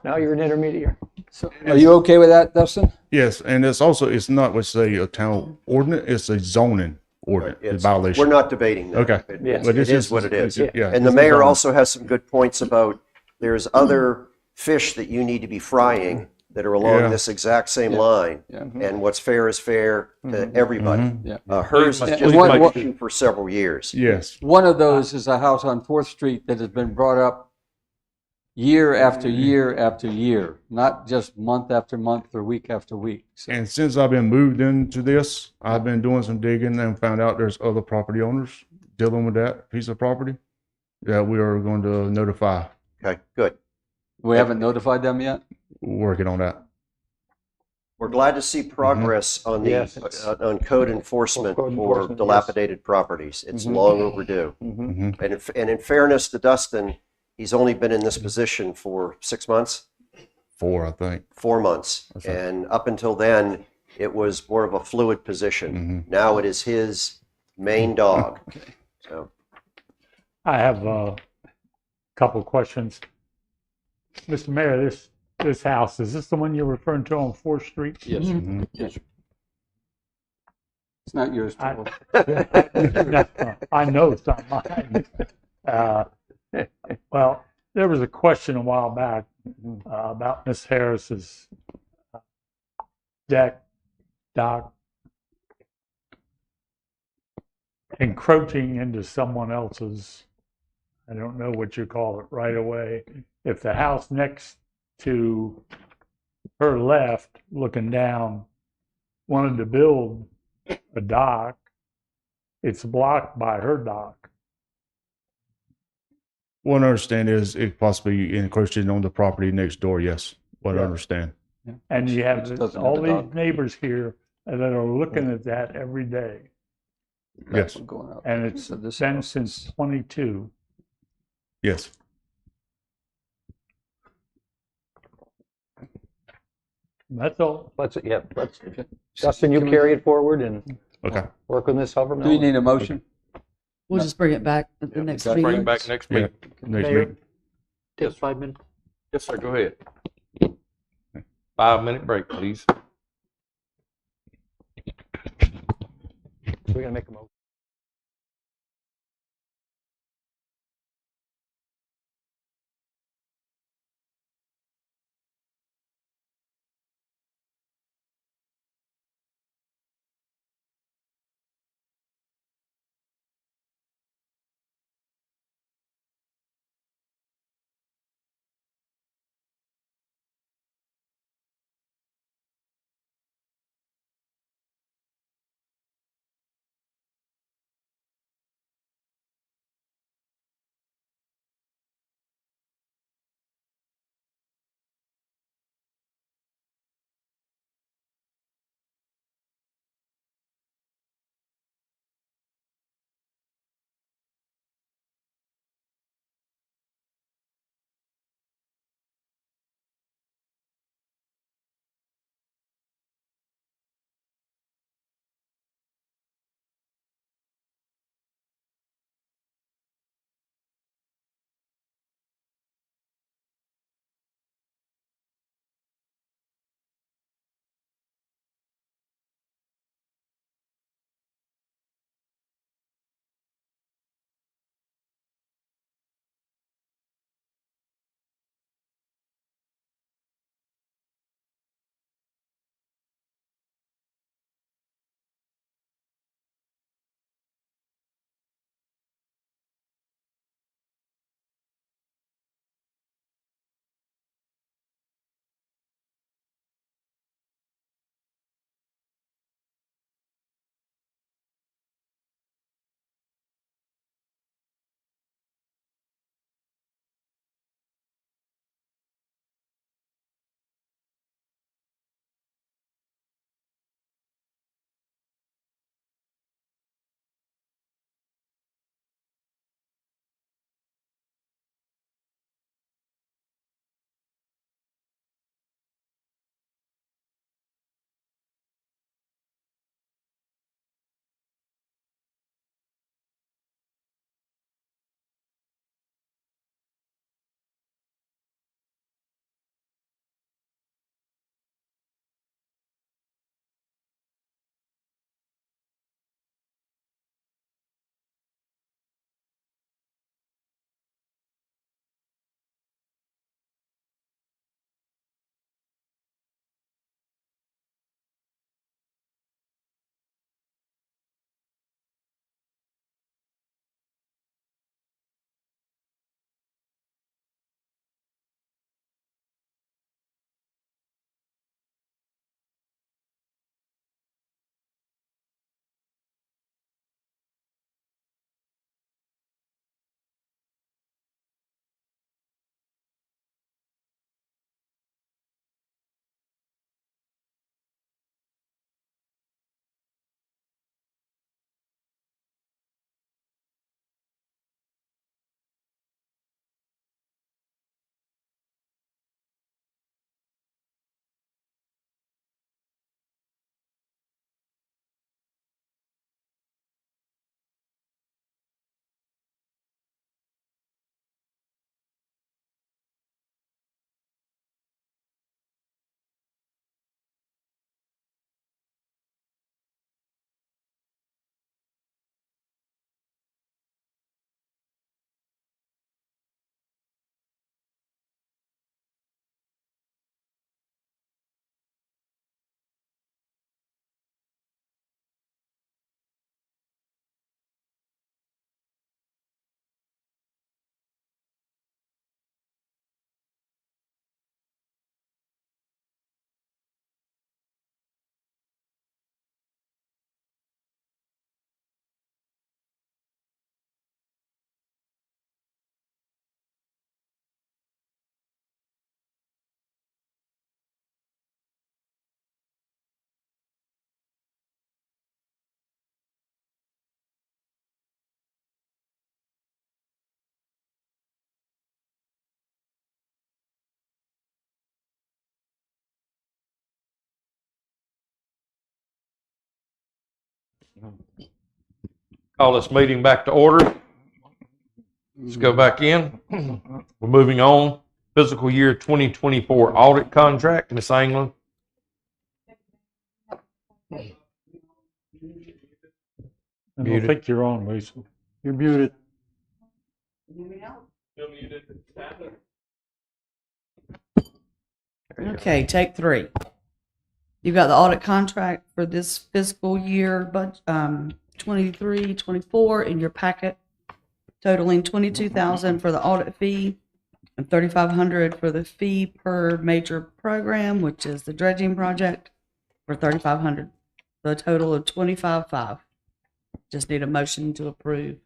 Now you're an intermediary. So, are you okay with that, Dustin? Yes, and it's not what's say a town ordinance, it's a zoning ordinance, It's- violation. We're not debating that. Okay. It But this is what it is. Yeah. And the this is mayor zoning. also has some good points about there's other fish that you need to be frying that are along Yeah. this exact same Yeah. line. Yeah. And what's fair is fair to everybody. Yeah. Hers Please has make- just please been make- an issue for several years. Yes. One of those is a house on 4th Street that has been brought up year after year after year, not just month after month or week after week. So, And since I've been moved into this, I've been doing some digging and found out there's other property owners dealing with that piece of property that we are going to notify. Okay, good. we haven't notified them yet? Working on that. We're glad to see progress on the, Yes. on code enforcement Code for enforcement, dilapidated properties. It's long overdue. Mhm. And in fairness to Dustin, he's only been in this position for 6 months, 4, I think. 4 months. That's right. And up until then, it was more of a fluid position. Now it is his main dog. So, I have a couple of questions. Mr. Mayor, this house, is this the one you're referring to on 4th Street? Yes. Yes. It's not yours. I- Joel. I know it's not mine. Well, there was a question a while back about Miss Harris's dock encroaching into someone else's, I don't know what you call it, right away. If the house next to her left, looking down, wanted to build a dock. It's blocked by her dock. What I understand is it possibly encroaching on the property next door, yes. What I Yeah. understand. And you have Which doesn't all have a these dock. neighbors here that are looking at that every day. Yes. That one going out. And it's So this been house since is- 22. Yes. That's all. Let's, yeah, let's, Justin, you Can we- carry it forward and Okay. work on this however. Do we need a motion? We'll just bring it back at the next okay. meeting. Bring it back next Yeah. meeting. Next Mayor, meeting. take 5 minutes. Yes, sir, go ahead. 5-minute break, please. We're gonna make a motion. Call this meeting back to order. Let's go back in. We're moving on. Fiscal year 2024 audit contract, Ms. England. I don't Muted. think you're on, Lisa. You're muted. Okay, take 3. You've got the audit contract for this fiscal year, but 23, 24 in your packet, totaling $22,000 for the audit fee and $3,500 for the fee per major program, which is the dredging project, for $3,500. So a total of $25,500. Just need a motion to approve.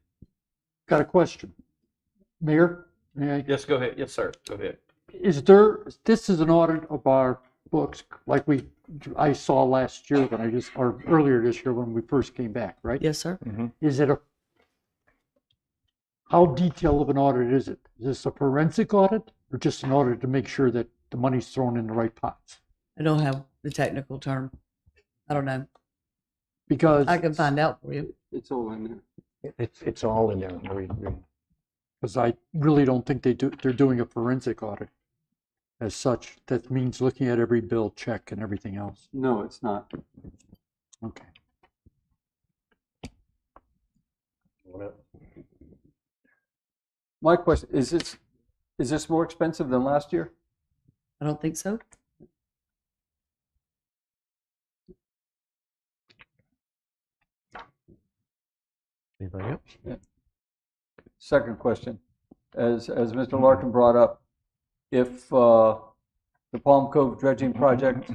Got a question. Mayor, may I? Yes, go ahead. Yes, sir. Go ahead. This is an audit of our books like I saw last year or earlier this year when we first came back, right? Yes, sir. Is it how detailed of an audit is it? Is this a forensic audit or just an audit to make sure that the money's thrown in the right pots? I don't have the technical term. I don't know. Because I can find out for you. It's all in there. It's all in there. Because I really don't think they're doing a forensic audit as such. That means looking at every bill, check, and everything else. No, it's not. Okay. My question, is this more expensive than last year? I don't think so. Anything else? Second question, as Mr. Larkin brought up, if the Palm Cove dredging project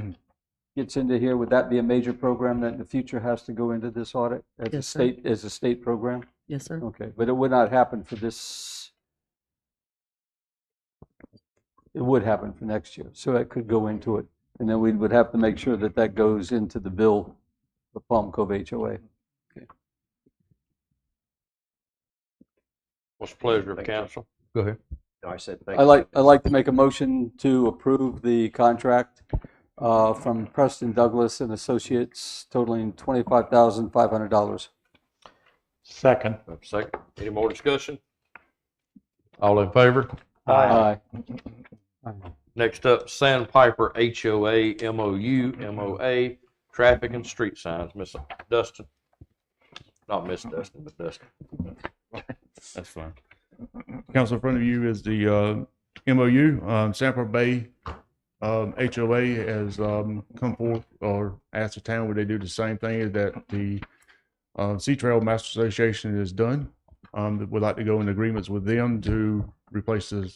gets into here, would that be a major program that in the future has to go into this audit as Yes, sir. as a state program? Yes, sir. Okay, but it would not happen for this. It would happen for next year, so that could go into it, and then we would have to make sure that that goes into the bill for Palm Cove HOA. What's the pleasure of Thank you. council? Go ahead. No, I said thank I'd you. like to make a motion to approve the contract from Preston Douglas and Associates totaling $25,500. Second. Second. Any more discussion? All in favor? Aye. Next up, Sandpiper HOA MOA, traffic and street signs, Miss Dustin. Not Miss Dustin, but Dustin. That's fine. Council, in front of you is the MOU. Sandpiper Bay HOA has come forth or asked the town would they do the same thing that the Sea Trail Master Association has done. Would like to go in agreements with them to replace the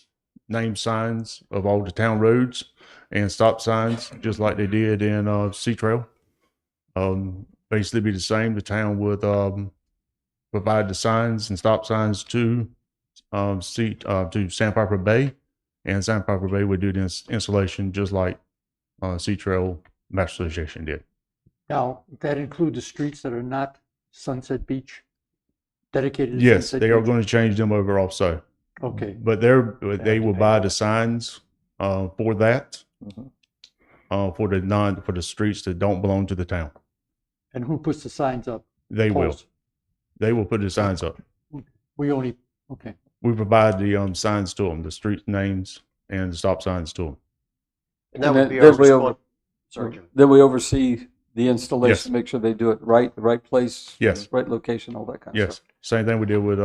name signs of all the town roads and stop signs, just like they did in Sea Trail. Basically be the same. The town would provide the signs and stop signs to Sandpiper Bay, and Sandpiper Bay would do the installation just like Sea Trail Master Association did. Now, that include the streets that are not Sunset Beach, dedicated to Yes, Sunset they are Beach? going to change them over also, Okay, but they will buy the signs for that for the streets that don't belong to the town. and who puts the signs up? They will. Poles. They will put the signs up. Okay. We provide the signs to them, the street names and the stop signs to them. And that And would then- be then our we response. over- Sorry, Jim. Then we oversee the installation, Yes. make sure they do it right, the right place, Yes. right location, all that kind of Yes, stuff. same thing we did with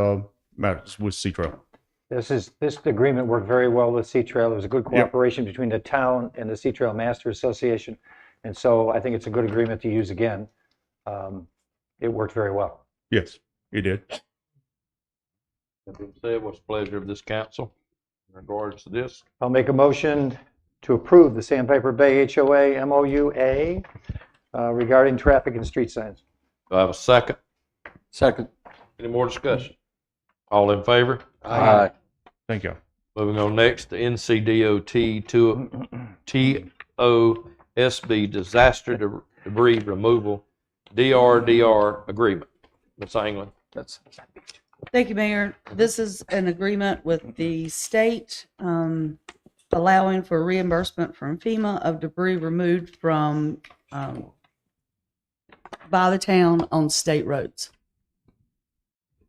Sea Trail. This agreement worked very well with Sea Trail. There was a good cooperation between the town and the Sea Trail Master Association. And so I think it's a good agreement to use again. It worked very well. Yes, it did. That being said, what's the pleasure of this council in regards to this? I'll make a motion to approve the Sandpiper Bay HOA MOUA regarding traffic and street signs. Do I have a second? Second. Any more discussion? All in favor? Aye. Thank you. Moving on next, the NCDOT TOSB Disaster Debris Removal DRDR Agreement. Ms. England. That's Thank you, Mayor. This is an agreement with the state allowing for reimbursement from FEMA of debris removed from by the town on state roads.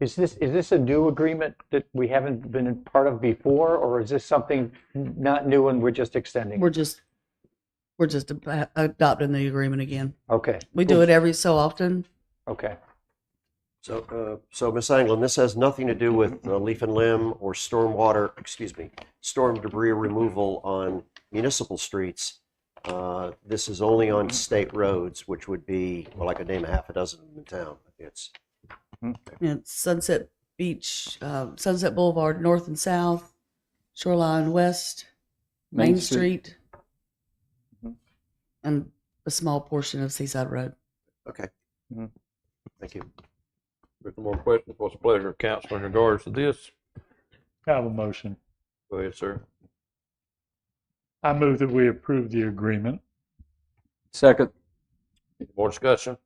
Is this a new agreement that we haven't been a part of before, or is this something not new and we're just extending? We're just adopting the agreement again. Okay. We do it every so often. Okay. So Ms. Anglin, this has nothing to do with leaf and limb or storm debris removal on municipal streets. This is only on state roads, which would be, well, I could name a half a dozen of them in town. It's It's Sunset Beach, Sunset Boulevard, north and south, Shoreline West, Main Street, and a small portion of Seaside Road. okay. Thank you. With more questions, what's the pleasure of council in regards to this? I have a motion. Go ahead, sir. I move that we approve the agreement. Second. More discussion?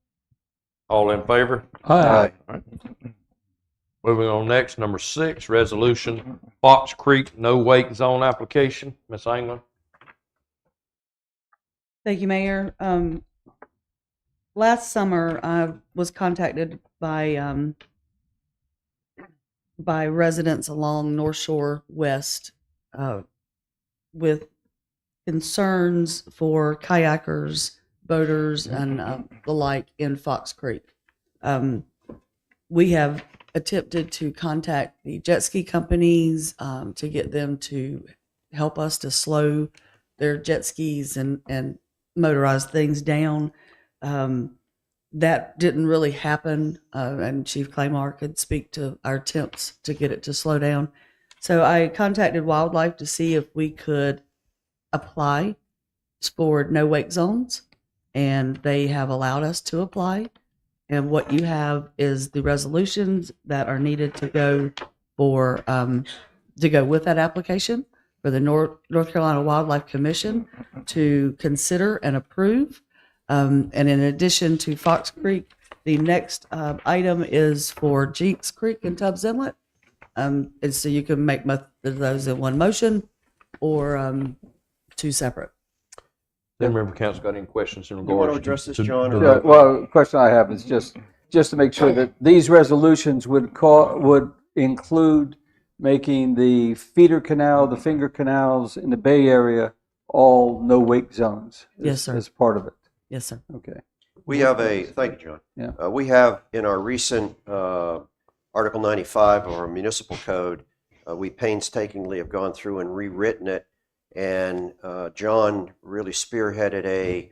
All in favor? Aye. Moving on next, number 6, resolution, Fox Creek no wake zone application. Ms. Anglin? Thank you, Mayor. Last summer, I was contacted by residents along North Shore West with concerns for kayakers, boaters, and the like in Fox Creek. We have attempted to contact the jet ski companies to get them to help us to slow their jet skis and motorized things down. That didn't really happen, and Chief Claymore could speak to our attempts to get it to slow down. So I contacted Wildlife to see if we could apply for no wake zones, and they have allowed us to apply. And what you have is the resolutions that are needed to go for to go with that application for the North Carolina Wildlife Commission to consider and approve. And in addition to Fox Creek, the next item is for Jinks Creek and Tubbs Inlet. And so you can make both of those in one motion or two separate. Then remember, council got any questions in You want regards to address this, to John? the- Or? Well, the question I have is just to make sure that these resolutions would include making the feeder canal, the finger canals in the Bay Area all no wake zones. Yes, sir. As part of it. Yes, sir. Okay. We have thank you, John. Yeah. We have in our recent Article 95 of our municipal code, we painstakingly have gone through and rewritten it. And John really spearheaded a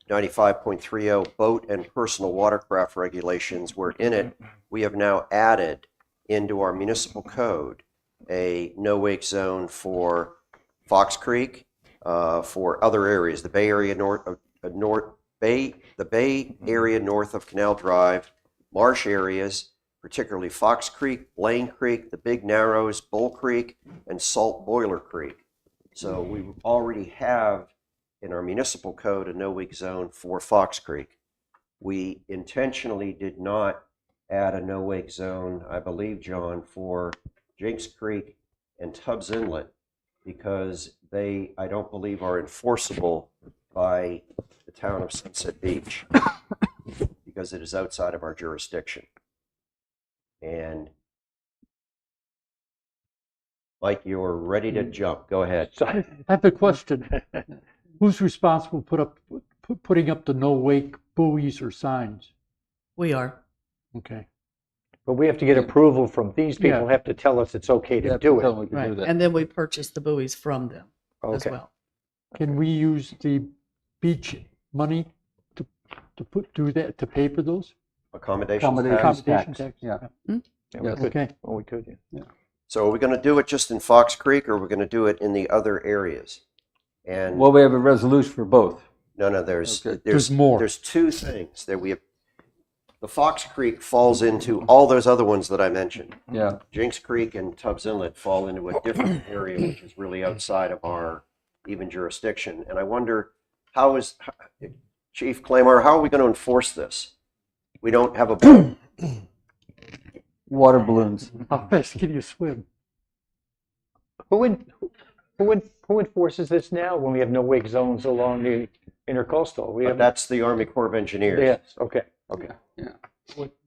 95.30 boat and personal watercraft regulations, where in it we have now added into our municipal code a no wake zone for Fox Creek, for other areas, the Bay Area the Bay Area north of Canal Drive, marsh areas, particularly Fox Creek, Blaine Creek, the Big Narrows, Bull Creek, and Salt Boiler Creek. So we already have in our municipal code a no wake zone for Fox Creek. We intentionally did not add a no wake zone, I believe, John, for Jinks Creek and Tubbs Inlet, because they, I don't believe, are enforceable by the town of Sunset Beach because it is outside of our jurisdiction. And Mike, you're ready to jump. Go ahead. So I have a question. Who's responsible putting up the no wake buoys or signs? We are. Okay. But we have to get approval from these people, Yeah. have to tell us it's okay to do it. Right. And then we purchase the buoys from them as Okay. well. Can we use the beach money to do that, to pay for those? Accommodations tax. Accommodation tax? Yeah. Yeah, we Yes. could. Okay. Well, we could, yeah. So are we going to do it just in Fox Creek, or are we going to do it in the other areas? And Well, we have a resolution for both. no, there's Okay. There's more. There's two things that we have. The Fox Creek falls into all those other ones that I mentioned. Yeah. Jinks Creek and Tubbs Inlet fall into a different area, which is really outside of our even jurisdiction. And I wonder, Chief Claymore, how are we going to enforce this? We don't have a boat. Water balloons. How fast can you swim? Who enforces this now when we have no wake zones along the Intercoastal, we But have, that's the Army Corps of Engineers. yes, okay. Okay.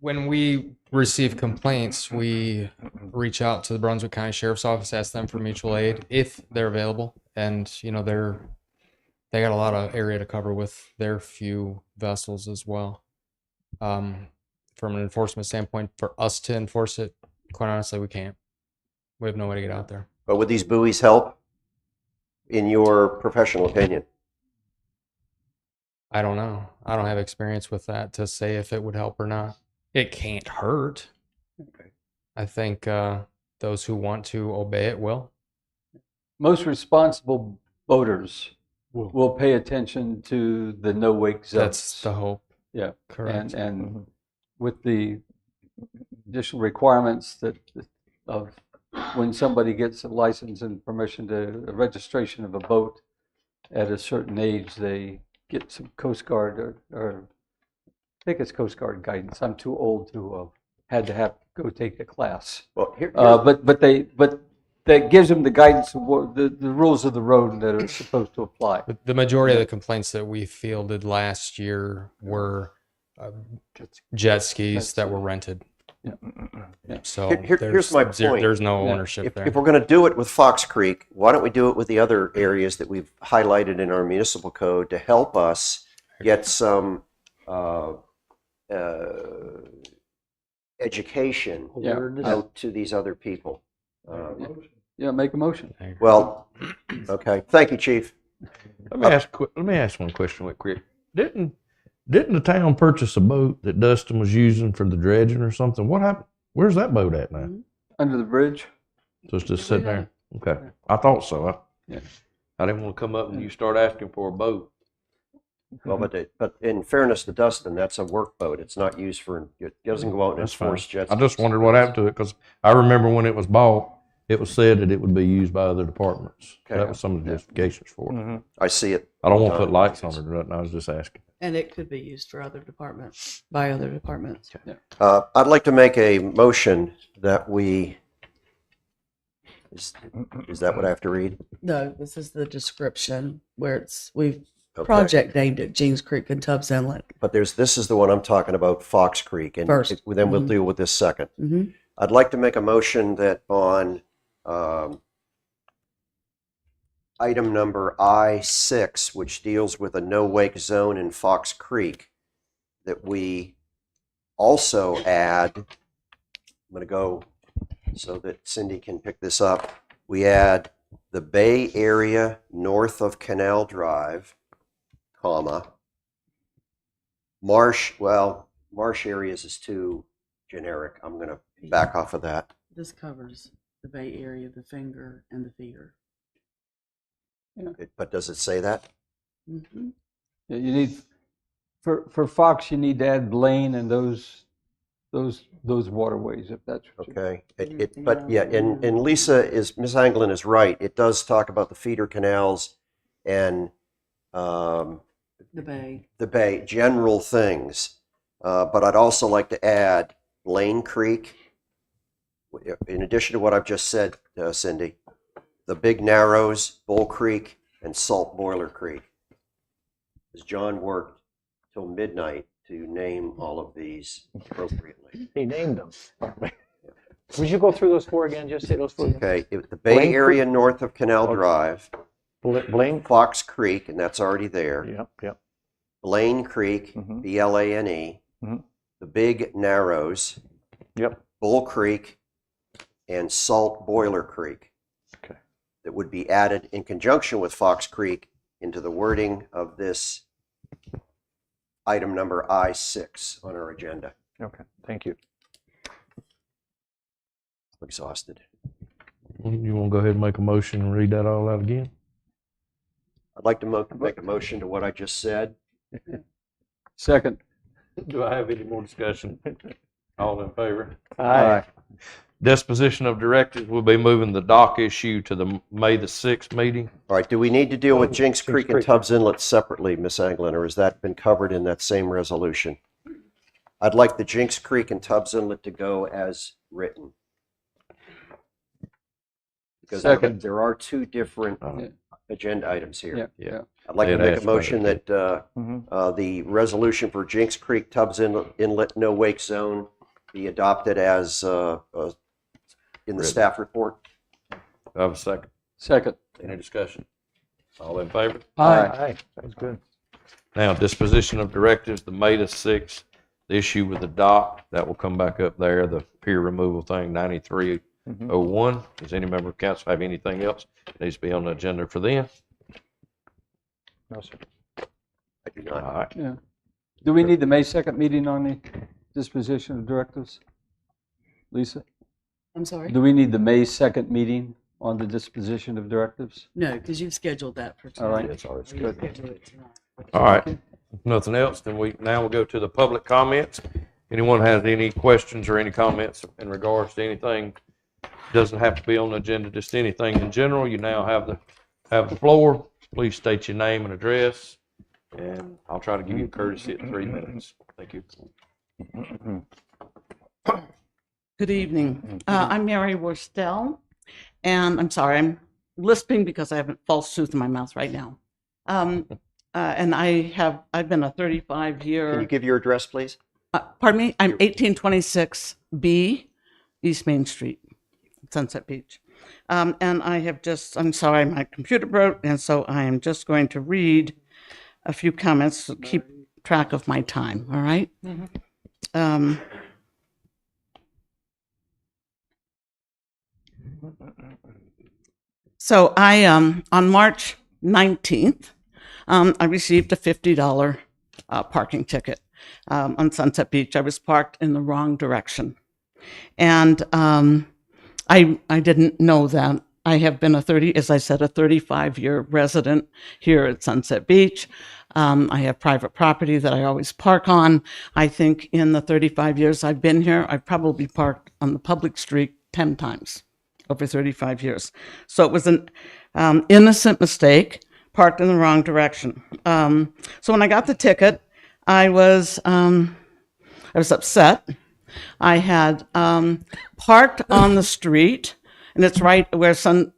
When we receive complaints, we reach out to the Brunswick County Sheriff's Office, ask them for mutual aid if they're available. And, you know, they got a lot of area to cover with their few vessels as well. From an enforcement standpoint, for us to enforce it, quite honestly, we can't. We have no way to get out there. But would these buoys help, in your professional opinion? I don't know. I don't have experience with that to say if it would help or not. It can't hurt. Okay. I think those who want to obey it will. Most responsible boaters will pay attention to the no wake zones. That's the hope. Yeah, Correct. and with the additional requirements that of when somebody gets a license and permission to a registration of a boat at a certain age, they get some Coast Guard or I think it's Coast Guard guidance. I'm too old to had to go take a class. Well, but that gives them the guidance of what, the rules of the road that are supposed to apply. But the majority of the complaints that we fielded last year were jet skis that were rented. Yeah. So here's my point. There's no ownership there. If we're going to do it with Fox Creek, why don't we do it with the other areas that we've highlighted in our municipal code to help us get some education out to these other people? Make a motion. Well, okay. Thank you, Chief. Let me ask one question real quick. Didn't the town purchase a boat that Dustin was using for the dredging or something? What happened? Where's that boat at now? Under the bridge. So it's just sitting there. Okay, I thought so. I didn't want to come up and you start asking for a boat. Well, but in fairness to Dustin, that's a work boat. It's not used for. It doesn't go out and enforce jets. I just wondered what happened to it because I remember when it was bought, it was said that it would be used by other departments. Okay. That was some of the justifications for it. I see it. I don't want to put lights on it or nothing. I was just asking. And it could be used for other departments, by other departments. I'd like to make a motion that we. Is that what I have to read? No, this is the description where we've project named it Jeans Creek and Tubbs Inlet. But this is the one I'm talking about, Fox Creek, and First. Then we'll deal with this second. Mm-hmm. I'd like to make a motion that on item number I-6, which deals with a no-wake zone in Fox Creek, that we also add, I'm going to go so that Cindy can pick this up, we add the Bay area north of Canal Drive, comma, marsh areas is too generic. I'm going to back off of that. This covers the Bay Area, the Finger, and the Feeder. But does it say that? Mm-hmm. Yeah, you need for Fox. You need to add Blaine and those waterways if that's what okay. But yeah, and Miss Anglin is right. It does talk about the feeder canals and the Bay, general things. But I'd also like to add Blaine Creek. In addition to what I've just said, Cindy, the Big Narrows, Bull Creek, and Salt Boiler Creek. As John worked till midnight to name all of these appropriately. He named them. Would you go through those four again? Just say those four again. Okay, the Bay Blaine area Creek. north of Canal Drive, Blaine. Fox Creek, and that's already there. Yep. Blaine Creek, Mhm. BLANE, Mhm. the Big Narrows, Yep. Bull Creek, and Salt Boiler Creek. Okay. That would be added in conjunction with Fox Creek into the wording of this item number I-6 on our agenda. Okay. Thank you. I'm exhausted. You want to go ahead and make a motion and read that all out again? I'd like to make a motion to what I just said. Second. Do I have any more discussion? All in favor? Aye. Disposition of directives, we'll be moving the dock issue to the May the 6th meeting. All right, do we need to deal with Jinx Creek and Creek. Tubbs Inlet separately, Miss Anglin, or has that been covered in that same resolution? I'd like the Jinx Creek and Tubbs Inlet to go as written. Because Second. there are two different agenda items here. Yeah, yeah. I'd like to They'd make a asked about motion it. that the resolution for Jinks Creek Tubbs Inlet No Wake Zone be adopted as in the staff report. Do I have a second? Second. Any discussion? All in favor? Aye. Sounds good. Now, disposition of directives, the May the 6th, the issue with the dock, that will come back up there, the pier removal thing, 9301. Does any member of council have anything else that needs to be on the agenda for them? No, sir. I do All not. right. Yeah. Do we need the May 2nd meeting on the disposition of directives? Lisa? I'm sorry? Do we need the May 2nd meeting on the disposition of directives? No, because you've scheduled that for tonight. All right. That's all right. Or you scheduled it tonight. All right. If nothing else, then now we'll go to the public comments. Anyone has any questions or any comments in regards to anything? Doesn't have to be on the agenda, just anything in general. You now have the floor. Please state your name and address, and I'll try to give you a courtesy at 3 minutes. Thank you. Good evening. I'm Mary Worstel, and I'm sorry, I'm lisping because I have a false tooth in my mouth right now. And I've been a 35-year. Can you give your address, please? Pardon me? I'm 1826B East Main Street, Sunset Beach. And I'm sorry, my computer broke, and so I am just going to read a few comments to keep track of my time, all right? So on March 19th, I received a $50 parking ticket on Sunset Beach. I was parked in the wrong direction. And I didn't know that. I have been a 35-year resident here at Sunset Beach. I have private property that I always park on. I think in the 35 years I've been here, I've probably parked on the public street 10 times over 35 years. So it was an innocent mistake, parked in the wrong direction. So when I got the ticket, I was upset. I had parked on the street, and it's right where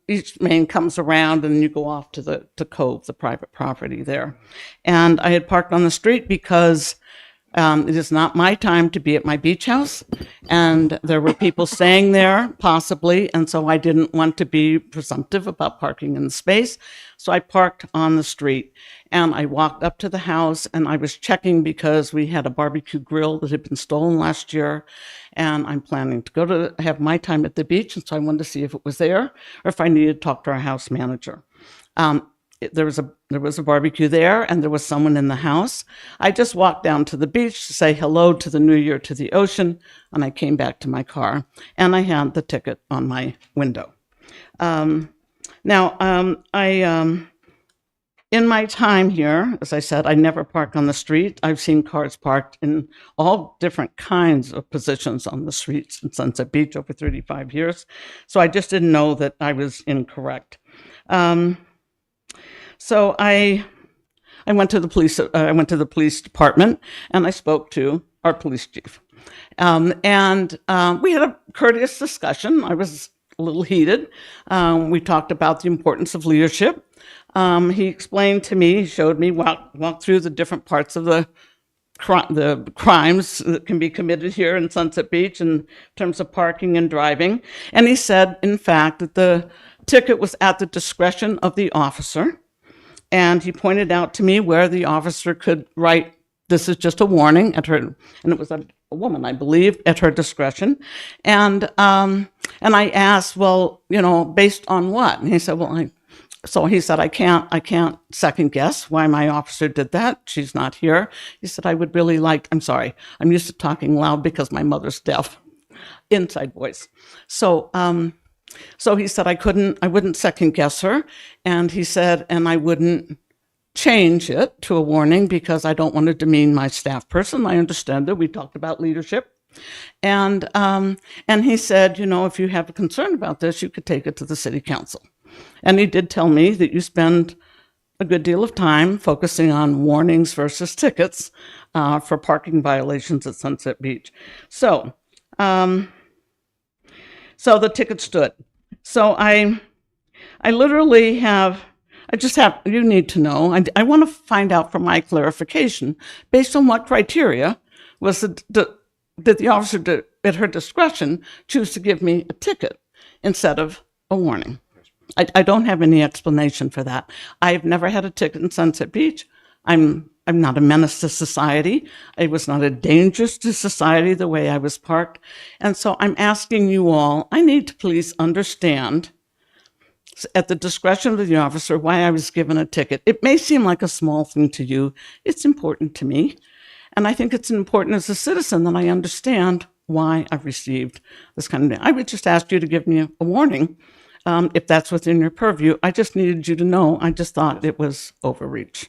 East Main comes around, and you go off to Cove, the private property there. And I had parked on the street because it is not my time to be at my beach house, and there were people staying there, possibly, and so I didn't want to be presumptive about parking in the space. So I parked on the street, and I walked up to the house, and I was checking because we had a barbecue grill that had been stolen last year, and I'm planning to go to have my time at the beach, and so I wanted to see if it was there or if I needed to talk to our house manager. There was a barbecue there, and there was someone in the house. I just walked down to the beach to say hello to the new year, to the ocean, and I came back to my car, and I had the ticket on my window. In my time here, as I said, I never park on the street. I've seen cars parked in all different kinds of positions on the streets in Sunset Beach over 35 years. So I just didn't know that I was incorrect. So I went to the police. I went to the police department, and I spoke to our police chief. We had a courteous discussion. I was a little heated. We talked about the importance of leadership. He explained to me, he showed me, walked through the different parts of the crimes that can be committed here in Sunset Beach in terms of parking and driving. And he said, in fact, that the ticket was at the discretion of the officer. And he pointed out to me where the officer could write, "This is just a warning," at her, and it was a woman, I believe, at her discretion. And I asked, well, based on what? And he said, I can't second guess why my officer did that. She's not here. He said, I'm sorry, I'm used to talking loud because my mother's deaf. Inside voice. So he said I wouldn't second guess her. And he said, and I wouldn't change it to a warning because I don't want to demean my staff person. I understand that we talked about leadership. And he said, if you have a concern about this, you could take it to the city council. And he did tell me that you spend a good deal of time focusing on warnings versus tickets for parking violations at Sunset Beach. So the ticket stood. So I literally have you need to know. I want to find out for my clarification, based on what criteria did the officer, at her discretion, choose to give me a ticket instead of a warning? I don't have any explanation for that. I've never had a ticket in Sunset Beach. I'm not a menace to society. I was not a danger to society the way I was parked. And so I'm asking you all, I need to please understand, at the discretion of the officer, why I was given a ticket. It may seem like a small thing to you. It's important to me. And I think it's important as a citizen that I understand why I've received this kind of thing. I would just ask you to give me a warning if that's within your purview. I just needed you to know. I just thought it was overreach.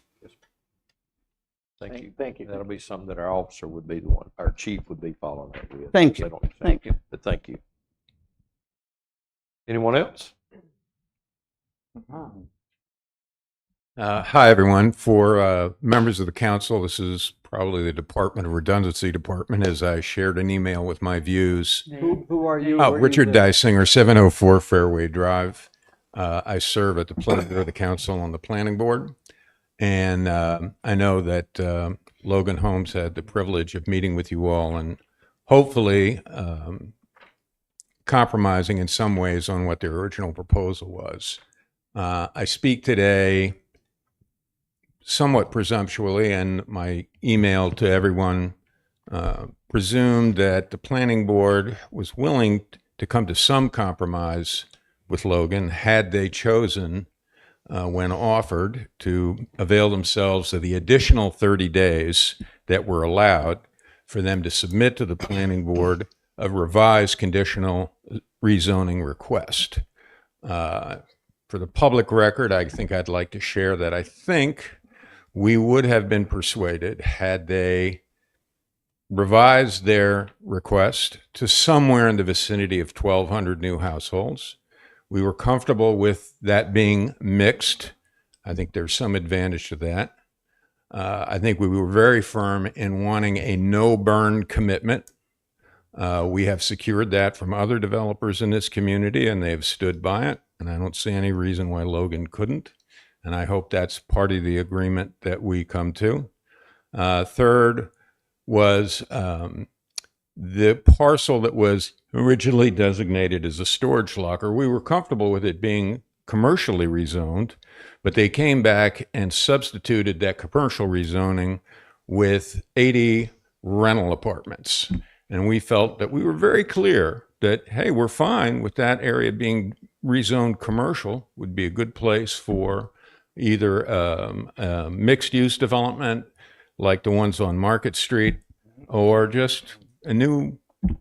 Thank you. Thank you. That'll be something that our officer would be the one, our chief would be following up with. Thank you. They don't accept Thank you. it, but thank you. Anyone else? Hi, everyone. For members of the council, this is probably the Department of Redundancy Department, as I shared an email with my views. Who are you? Oh, Where do you Richard live? Dysinger, 704 Fairway Drive. I serve at the pleasure of the council on the planning board. And I know that Logan Holmes had the privilege of meeting with you all and hopefully compromising in some ways on what their original proposal was. I speak today somewhat presumptuously, and my email to everyone presumed that the planning board was willing to come to some compromise with Logan had they chosen, when offered, to avail themselves of the additional 30 days that were allowed for them to submit to the planning board a revised conditional rezoning request. For the public record, I think I'd like to share that I think we would have been persuaded had they revised their request to somewhere in the vicinity of 1,200 new households. We were comfortable with that being mixed. I think there's some advantage to that. I think we were very firm in wanting a no burn commitment. We have secured that from other developers in this community, and they've stood by it. And I don't see any reason why Logan couldn't. And I hope that's part of the agreement that we come to. Third was the parcel that was originally designated as a storage locker. We were comfortable with it being commercially rezoned, but they came back and substituted that commercial rezoning with 80 rental apartments. And we felt that we were very clear that, hey, we're fine with that area being rezoned commercial, would be a good place for either mixed-use development like the ones on Market Street, or just a new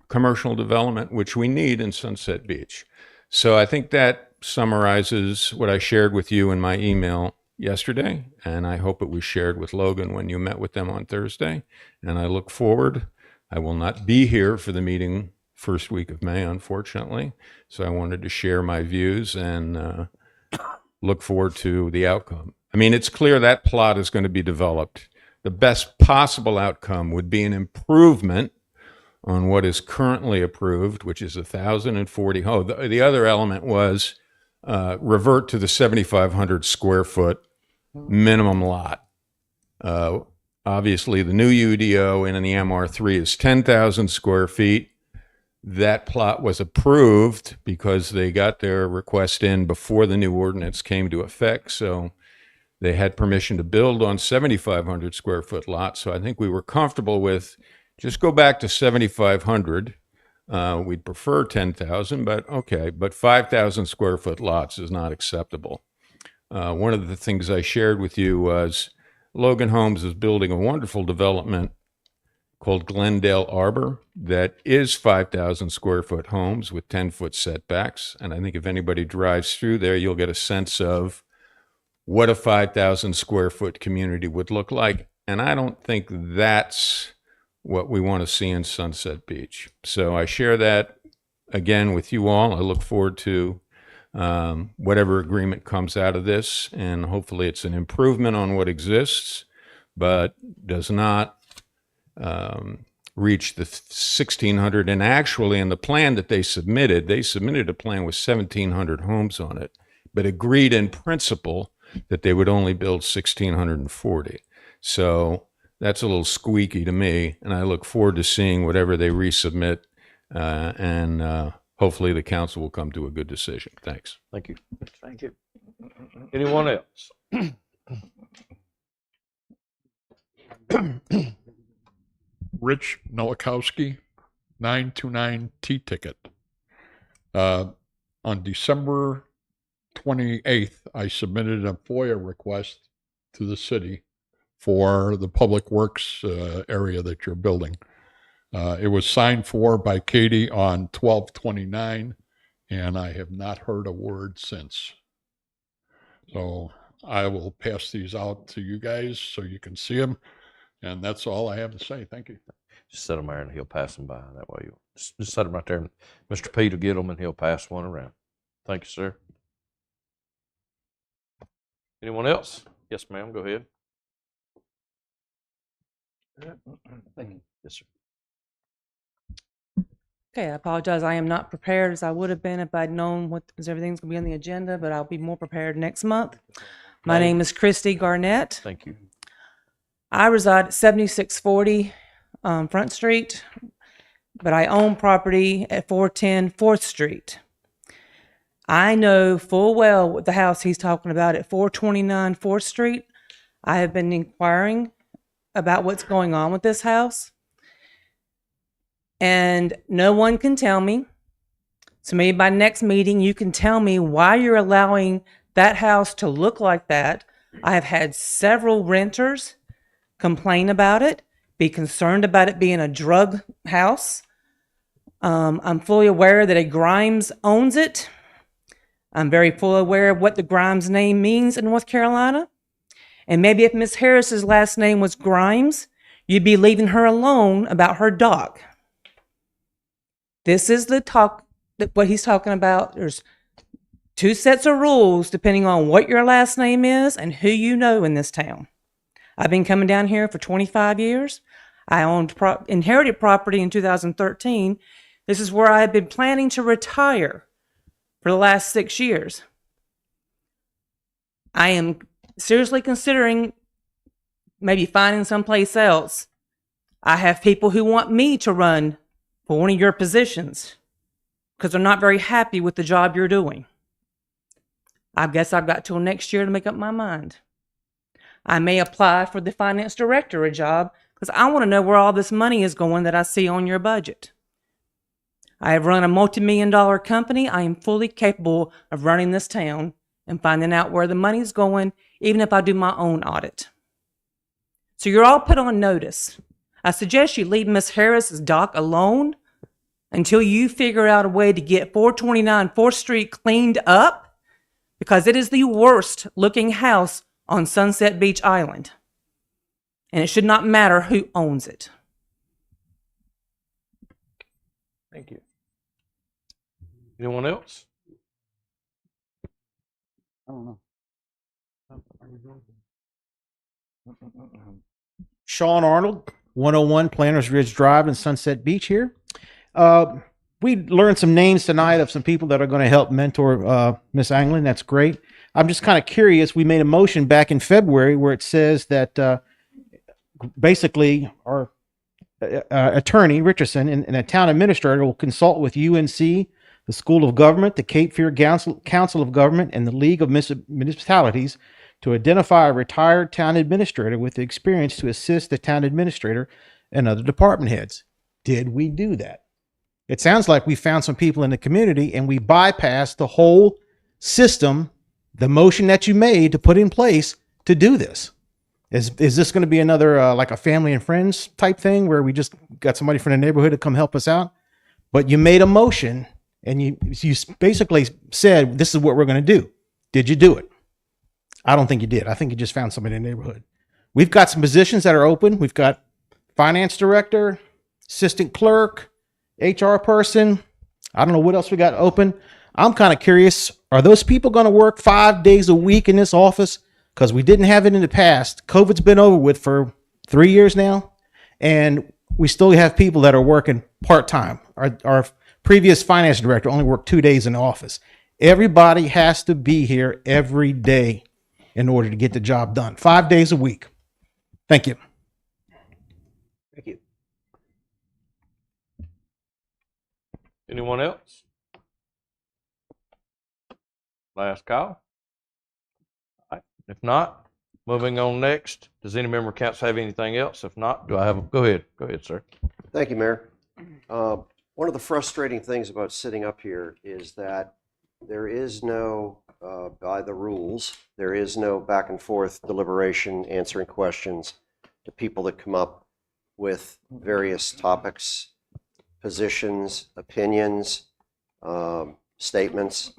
commercial development, which we need in Sunset Beach. So I think that summarizes what I shared with you in my email yesterday, and I hope it was shared with Logan when you met with them on Thursday. And I look forward. I will not be here for the meeting first week of May, unfortunately. So I wanted to share my views and look forward to the outcome. I mean, it's clear that plot is going to be developed. The best possible outcome would be an improvement on what is currently approved, which is 1,040. Oh, the other element was revert to the 7,500 square foot minimum lot. Obviously, the new UDO and in the MR3 is 10,000 square feet. That plot was approved because they got their request in before the new ordinance came to effect. So they had permission to build on 7,500 square foot lots. So I think we were comfortable with just go back to 7,500. We'd prefer 10,000, but okay. But 5,000 square foot lots is not acceptable. One of the things I shared with you was Logan Homes is building a wonderful development called Glendale Arbor that is 5,000 square foot homes with 10-foot setbacks. And I think if anybody drives through there, you'll get a sense of what a 5,000 square foot community would look like. And I don't think that's what we want to see in Sunset Beach. So I share that again with you all. I look forward to whatever agreement comes out of this, and hopefully it's an improvement on what exists, but does not reach the 1,600. And actually, in the plan that they submitted a plan with 1,700 homes on it, but agreed in principle that they would only build 1,640. So that's a little squeaky to me, and I look forward to seeing whatever they resubmit, and hopefully the council will come to a good decision. Thanks. Thank you. Thank you. Anyone else? Rich Nowakowski, 929 T-Ticket. On December 28th, I submitted a FOIA request to the city for the public works area that you're building. It was signed for by Katie on 12/29, and I have not heard a word since. So I will pass these out to you guys so you can see them. And that's all I have to say. Thank you. Just set them there and he'll pass them by. That way you just set them right there. Mr. Pete will get them and he'll pass one around. Thank you, sir. Anyone else? Yes, ma'am. Go ahead. Yes, sir. Okay, I apologize. I am not prepared as I would have been if I'd known what everything's going to be on the agenda, but I'll be more prepared next month. My name is Christy Garnett. Thank you. I reside at 7640 Front Street, but I own property at 410 4th Street. I know full well what the house he's talking about at 429 4th Street. I have been inquiring about what's going on with this house. And no one can tell me. So maybe by next meeting, you can tell me why you're allowing that house to look like that. I have had several renters complain about it, be concerned about it being a drug house. I'm fully aware that a Grimes owns it. I'm very fully aware of what the Grimes name means in North Carolina. And maybe if Miss Harris's last name was Grimes, you'd be leaving her alone about her dog. This is the talk, what he's talking about. There's two sets of rules depending on what your last name is and who you know in this town. I've been coming down here for 25 years. I inherited property in 2013. This is where I have been planning to retire for the last 6 years. I am seriously considering maybe finding someplace else. I have people who want me to run for one of your positions because they're not very happy with the job you're doing. I guess I've got till next year to make up my mind. I may apply for the finance director job because I want to know where all this money is going that I see on your budget. I have run a multi-million-dollar company. I am fully capable of running this town and finding out where the money's going, even if I do my own audit. So you're all put on notice. I suggest you leave Miss Harris's dock alone until you figure out a way to get 429 4th Street cleaned up, because it is the worst looking house on Sunset Beach Island. And it should not matter who owns it. Thank you. Anyone else? I don't know. Sean Arnold, 101 Planters Ridge Drive in Sunset Beach here. We learned some names tonight of some people that are going to help mentor Miss Anglin. That's great. I'm just kind of curious. We made a motion back in February where it says that basically our attorney, Richardson, and a town administrator will consult with UNC, the School of Government, the Cape Fear Council of Government, and the League of Municipalities to identify a retired town administrator with the experience to assist the town administrator and other department heads. Did we do that? It sounds like we found some people in the community and we bypassed the whole system, the motion that you made to put in place to do this. Is this going to be another like a family and friends type thing where we just got somebody from the neighborhood to come help us out? But you made a motion and you basically said, this is what we're going to do. Did you do it? I don't think you did. I think you just found somebody in the neighborhood. We've got some positions that are open. We've got finance director, assistant clerk, HR person. I don't know what else we got open. I'm kind of curious. Are those people going to work 5 days a week in this office? Because we didn't have it in the past. COVID's been over with for 3 years now. And we still have people that are working part-time. Our previous finance director only worked 2 days in the office. Everybody has to be here every day. in order to get the job done. 5 days a week. Thank you. Thank you. Anyone else? Last call. All right. If not, moving on next. Does any member of council have anything else? If not, do I have? Go ahead. Go ahead, sir. Thank you, Mayor. One of the frustrating things about sitting up here is that there is no, by the rules, there is no back and forth deliberation, answering questions to people that come up with various topics, positions, opinions, statements,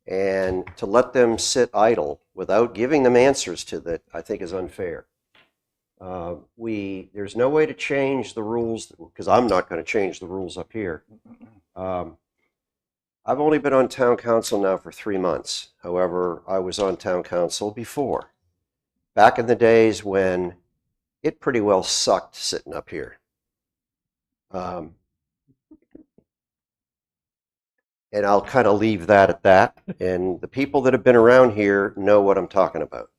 and to let them sit idle without giving them answers to that, I think is unfair. There's no way to change the rules, because I'm not going to change the rules up here. I've only been on town council now for 3 months. However, I was on town council before, back in the days when it pretty well sucked sitting up here. And I'll kind of leave that at that. And the people that have been around here know what I'm talking about.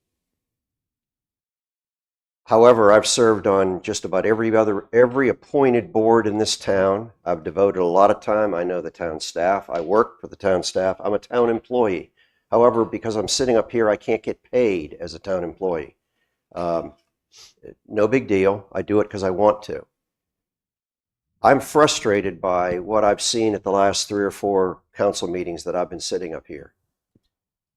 However, I've served on just about every appointed board in this town. I've devoted a lot of time. I know the town staff. I work for the town staff. I'm a town employee. However, because I'm sitting up here, I can't get paid as a town employee. No big deal. I do it because I want to. I'm frustrated by what I've seen at the last 3 or 4 council meetings that I've been sitting up here.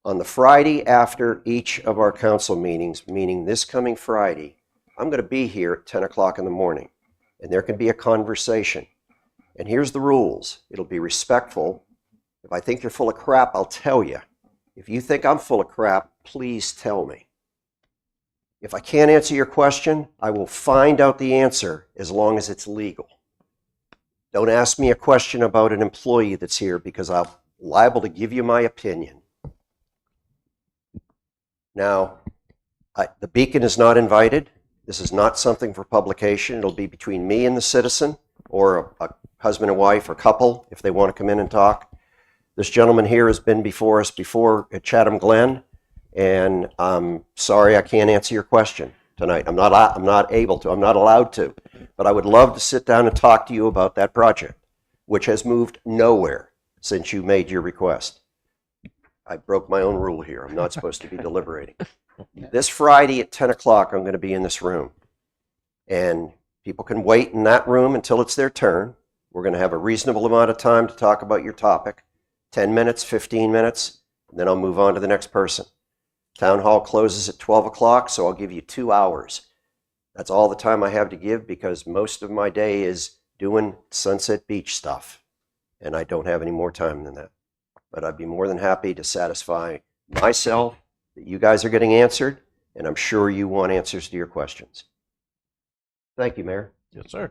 On the Friday after each of our council meetings, meaning this coming Friday, I'm going to be here at 10 o'clock in the morning, and there can be a conversation. And here's the rules. It'll be respectful. If I think you're full of crap, I'll tell you. If you think I'm full of crap, please tell me. If I can't answer your question, I will find out the answer as long as it's legal. Don't ask me a question about an employee that's here, because I'm liable to give you my opinion. Now, the Beacon is not invited. This is not something for publication. It'll be between me and the citizen, or a husband and wife or couple, if they want to come in and talk. This gentleman here has been before us before at Chatham Glen, and I'm sorry I can't answer your question tonight. I'm not able to. I'm not allowed to. But I would love to sit down and talk to you about that project, which has moved nowhere since you made your request. I broke my own rule here. I'm not supposed to be deliberating. This Friday at 10 o'clock, I'm going to be in this room. And people can wait in that room until it's their turn. We're going to have a reasonable amount of time to talk about your topic. 10 minutes, 15 minutes, and then I'll move on to the next person. Town hall closes at 12 o'clock, so I'll give you 2 hours. That's all the time I have to give, because most of my day is doing Sunset Beach stuff. And I don't have any more time than that. But I'd be more than happy to satisfy myself that you guys are getting answered, and I'm sure you want answers to your questions. Thank you, Mayor. Yes, sir.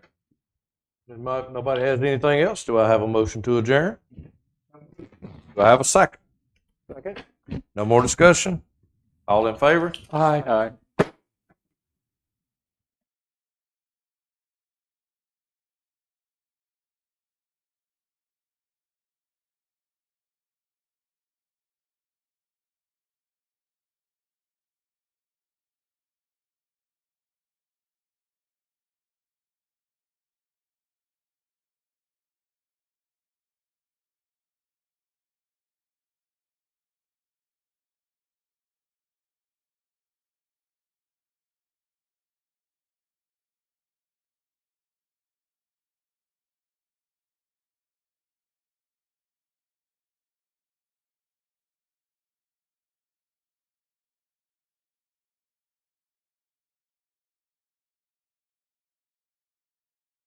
If nobody has anything else, do I have a motion to adjourn? Do I have a second? Okay. No more discussion? All in favor? Aye.